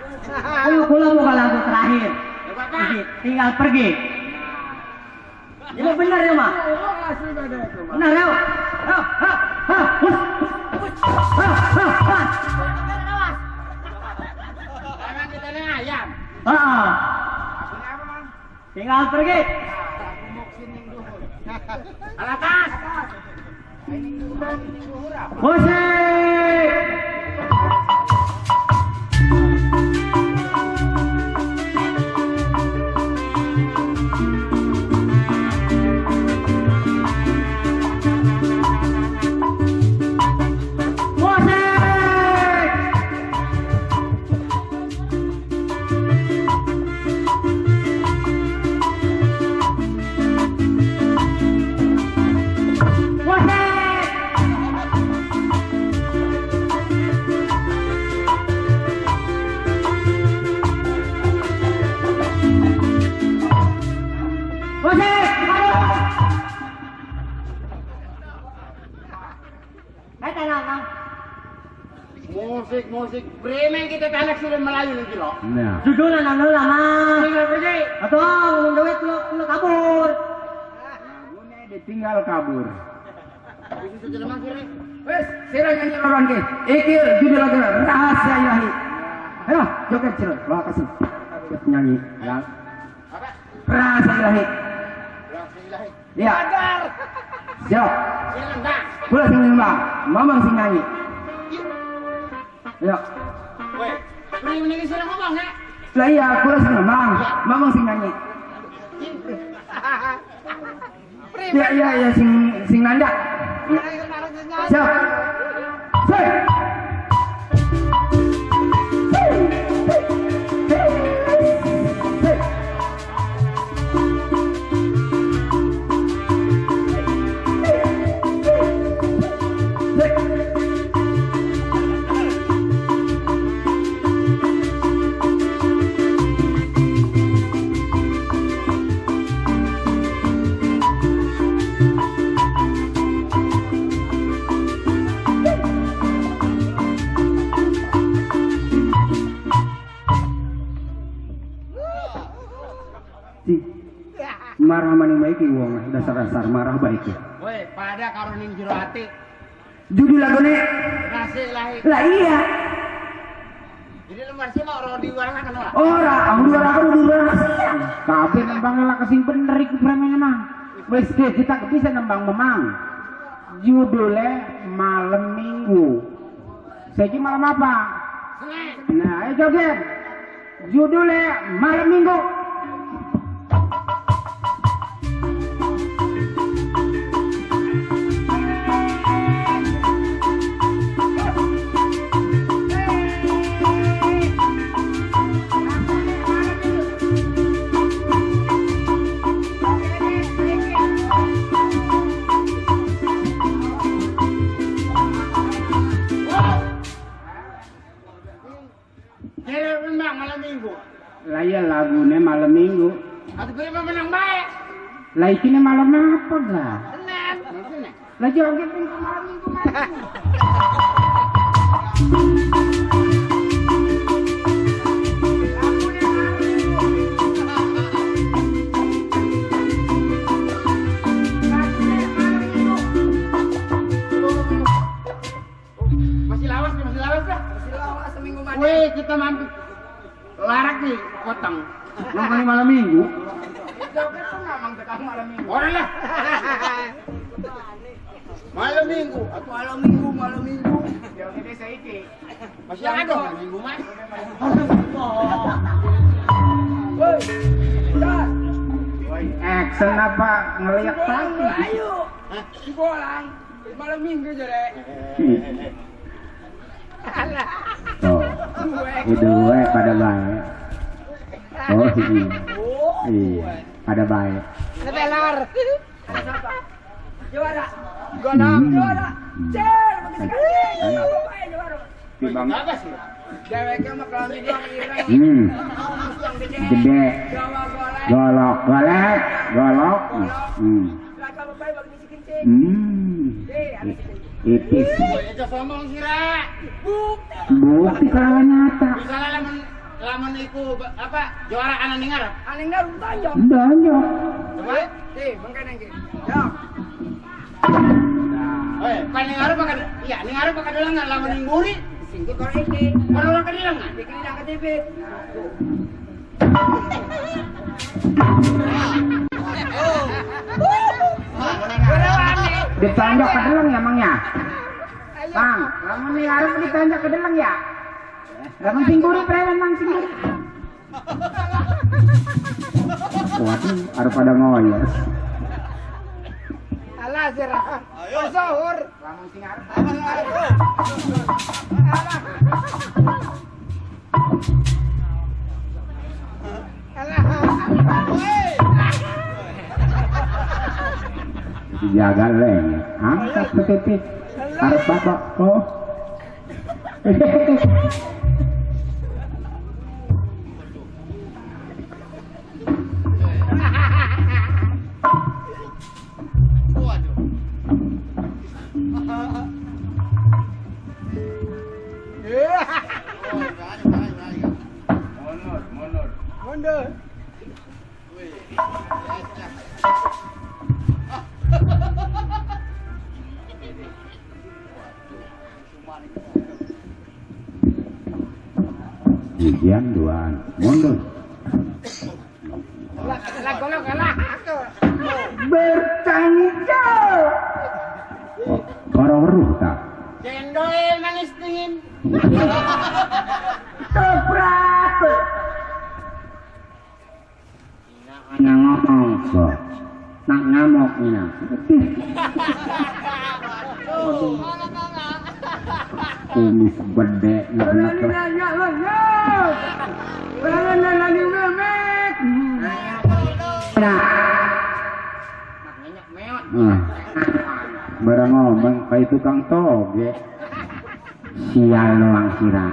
S3: Kula buka lagu terakhir. Tinggal pergi. Ini benar ya, Mak? Benar ya?
S4: Emang kita ini ayam.
S3: Tinggal pergi.
S4: Alatas.
S3: Jose.
S2: Musik bremen kita tanak sudah Melayu lagi loh.
S3: Nah.
S5: Judulnya nang lama.
S2: Tinggal pergi.
S5: Atau ngomong duit lu kabur.
S3: Lagunya ditinggal kabur.
S2: Bisa saja lemah kiri.
S3: Wes, sira nyanyi orang ke. Iki judul lagu Rahasia Ilahi. Ayo, joget sira. Wah, kasih. Siap nyanyi. Ya.
S2: Apa?
S3: Rahasia Ilahi.
S2: Rahasia Ilahi.
S3: Iya.
S2: Agar.
S3: Siap.
S2: Silakan dah.
S3: Kula sing nyembah, mamang sing nyanyi. Ayo.
S2: Weh, beri menyanyi sudah ngomong ya?
S3: Lah iya, kula sing nyembah, mamang sing nyanyi. Iya iya iya sing nanda. Ya. Siap. Say. Marah maning baik wong dasar-dasar marah baik ya.
S2: Weh, pada karunin jero hati.
S3: Judul lagune
S2: Rahasia Ilahi.
S3: lah iya.
S2: Jadi lemar sih mau rodi warna kan ora?
S3: Ora, ang dua aku dua rahasia. Kabeh nembang lah kesing bener iku premen mah. Wis kita bisa nembang memang. Judulnya Malam Minggu. Saiki malam apa?
S2: Senin.
S3: Nah, ayo joget. Judulnya Malam Minggu.
S2: Jadi memang malam minggu.
S3: Lah iya lagune Malam Minggu.
S2: Atau beri menang baik.
S3: Lah iki malam apa gak?
S2: Senin. Senin.
S3: Lah joget minggu malam minggu.
S2: Masih lawas nih, masih lawas lah.
S4: Masih lawas seminggu mana?
S2: Weh, kita mampir larak nih, potong.
S3: Nongkrong Malam Minggu.
S2: Joget tuh ngamang sekarang malam minggu. Orang lah. Malam minggu, atau malam minggu.
S3: Joget saiki.
S2: Masih ada malam minggu mas.
S3: Woi, action apa ngeliat tadi?
S4: Ayo. Si bolang. Malam minggu jare.
S3: Oh, itu pada baik. Oh, iya, pada baik.
S4: Lebelar. Juara. Gonam juara. Cel, begitu kan. Juara.
S3: Timbang.
S2: Apa sih?
S4: Deweknya mah kelambi doang ireng. Yang
S3: Gede.
S4: Jawa golek.
S3: Golok.
S4: Lah kamu bae bagi si kincing.
S3: Ipis.
S2: Itu sombong sih Ra.
S3: Bukti kalau nyata.
S2: Misalnya lamun iku apa juara anak ningar.
S4: Aning naruh tajam.
S3: Donyo.
S2: Coba.
S4: Mangkene iki. Ya.
S2: Oi, kan ningar pakai iya ningar pakai delengan lamun ningguri.
S4: Singkit kor iki.
S2: Kalau ke delengan.
S4: Bikin nang ke TV.
S3: Ditonjok ke dalam ya emangnya? Bang, lamun nih harus ditanjak ke deleng ya. Lamun singguri preman mang singguri.
S2: Waduh, harus pada ngoyor.
S3: Alah sirah. Ayo sahur. Lamun sing arep.
S2: Jaga leng, angkat petitit, harus bapak kok.
S3: Mundur.
S2: Ujian duaan, mundur.
S3: Kalah. Bertanggung jawab.
S2: Orang weruh tak?
S4: Cendol manis dingin.
S3: Toprak.
S2: Nak ngomong kok, nak ngamuk ni nak. Kumis gede nak barang ngomong kayak tukang toge. Sial doang sirah.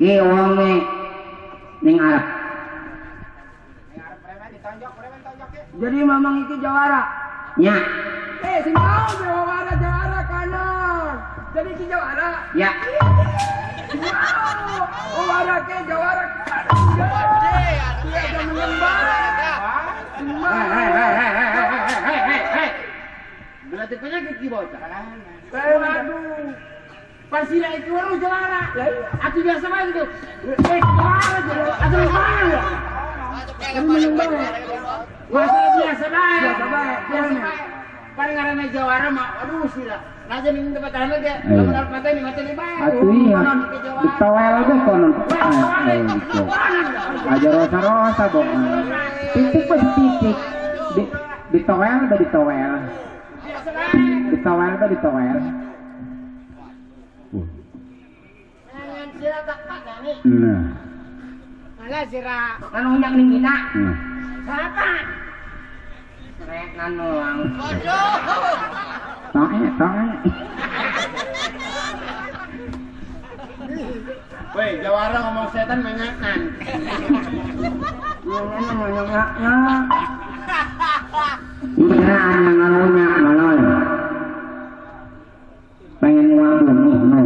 S2: Ki wong ning Arab.
S3: Jadi mamang itu jawara.
S2: Nya.
S3: Sing tahu jawara kanan. Jadi ki jawara.
S2: Ya.
S3: Jawara ke jawara kanan. Dia ada menyembah.
S2: Hei. Berarti penyakit ki bocah.
S3: Waduh.
S2: Pasila itu baru jawara. Aku biasa main itu. Jawara. Aku mana?
S3: Kamu menyembah.
S2: Masa biasa baik.
S3: Biasa baik.
S2: Paling karena jawara mah, aduh sila. Nasa ning tempat tahan aja. Kamu harus mata ini mata ni baik. Atuh iya. Ditawel aja konon. Aja rosa bok. Titik pas titik. Ditawel. Ditawel.
S4: Jangan sirah tak pakai nih.
S2: Nah.
S3: Alah sirah. Anu nyak ning kita.
S4: Siapa?
S3: Rek nanuang.
S2: Tong. Woi, jawara ngomong setan menyakan.
S3: Nyok.
S2: Iraan yang ngaruhnya malol. Pengen uang belum nih, no.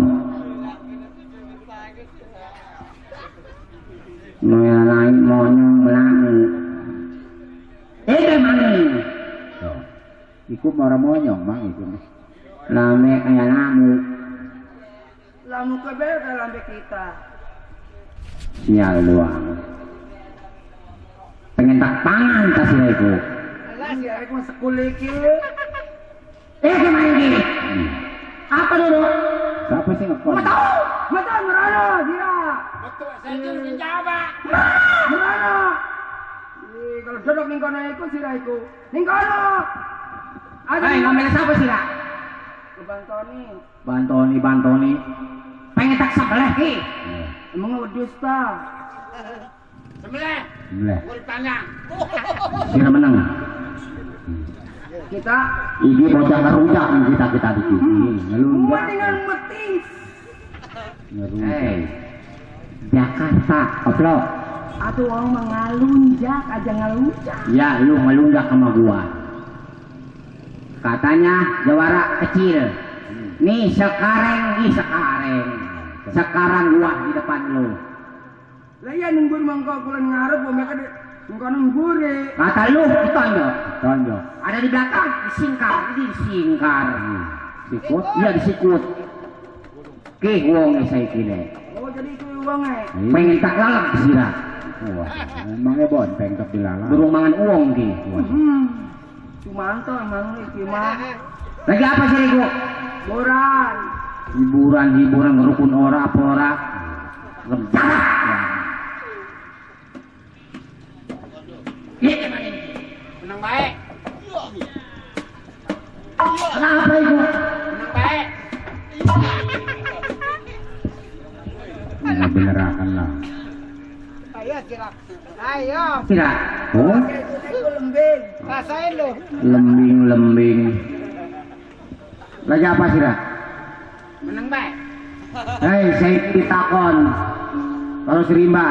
S2: Yang lain monyong belangi. Mani. Ikut orang monyong bang itu. Lame kayak lamu.
S3: Lamu kebel ke lambe kita.
S2: Sial doang. Pengen tak pangan tas itu.
S3: Alah si Arek mah sekulih ki.
S2: Kemana ini? Apa dulu? Siapa sih ngekon?
S3: Mata merana dia.
S4: Betul, saya jujur jawab.
S3: Merana. Kalau dodok ning kono iku sirah iku. Ning kono.
S2: Ngomel siapa sih lah? Bantoni. Pengen tak sebelah ki.
S3: Emang wedhus ta?
S4: Sebelah. Gue ditanya.
S2: Sira menang.
S3: Kita
S2: Ini bocah ngerujak kita di sini.
S3: semua dengan betis.
S2: Jakarta, oplok.
S3: Atuh orang mengalunjak aja ngalunjak.
S2: Ya, lu ngelunjak sama gua. Katanya jawara kecil. Nih sekarang. Sekarang gua di depan lu.
S3: Lah ya nungguin mangkok kulen ngarep mereka di mangkok nunggure.
S2: Kata lu ditonjok. Ada di belakang disingkar. Sikut? Iya disikut. Ki wong saya kira.
S3: Oh jadi itu uangnya.
S2: Pengen tak lalap sira.
S6: Wah, emangnya bonteng tapi dilalang.
S2: Durung mangan uang ki.
S3: Cuma anto emang iki mah.
S2: Lagi apa sih Rigo?
S3: Boran.
S2: Hiburan ngerukun ora apa ora? Lembarak.
S3: Iya gimana ini? Menang baik.
S2: Kenapa itu?
S3: Menang baik.
S2: Bener akan lah.
S4: Ayo Cirak. Ayo.
S2: Tidak. Oh,
S4: Lembing. Rasain lo.
S2: lembing. Lagi apa sih dah?
S3: Menang baik.
S2: Hei, saya ditakon. Kalau Serimba.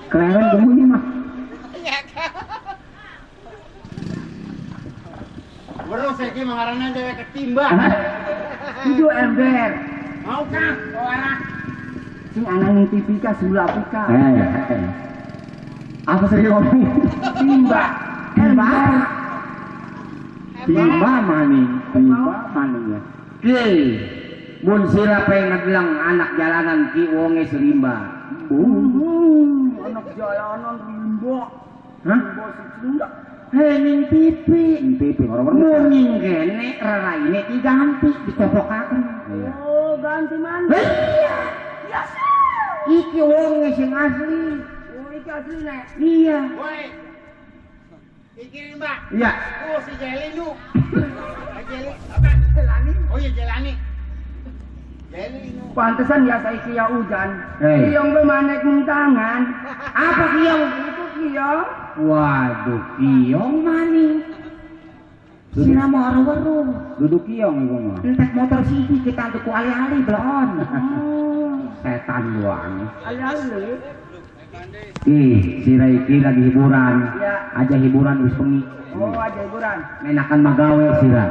S2: Kelewat kamu ini mah.
S3: Baru saya ki mengarana dewe ketimba.
S2: Itu ember.
S3: Mau kah? Orang.
S2: Si anak yang TV ka sulapika. Apa sih ngomong? Timba. Timba maning ya. Ki, mun sira pengen ngedlang anak jalanan ki wonge Serimba.
S3: Anak jalanan rimbo.
S2: Hah?
S3: Sunda.
S2: Hei, ning TV orang-orang ning kene raraine diganti ditopokaken. Iya.
S3: Oh, ganti mana?
S2: Iya. Iki wonge sing asli.
S3: Oh, iki asli nek.
S2: Iya.
S3: Woi. Iki rimba.
S2: Iya.
S3: Oh, si Jeli lu. Jeli apa? Jelani. Oh iya Jelani. Jeli lu. Pantesan ya saiki ya hujan.
S2: Hei.
S3: Kiyong be manek mung tangan.
S2: Apa kiong?
S3: Itu kiyong.
S2: Waduh, kiong maning. Sira mau aru-aru.
S6: Duduk kiong iku mah.
S2: Entek motor siji kita tuku ali-ali belon. Setan doang.
S3: Ali-ali.
S2: Ih, sira iki lagi hiburan.
S3: Ya.
S2: Aja hiburan wis bengi.
S3: Oh, ada hiburan.
S2: Menakan magawe sira.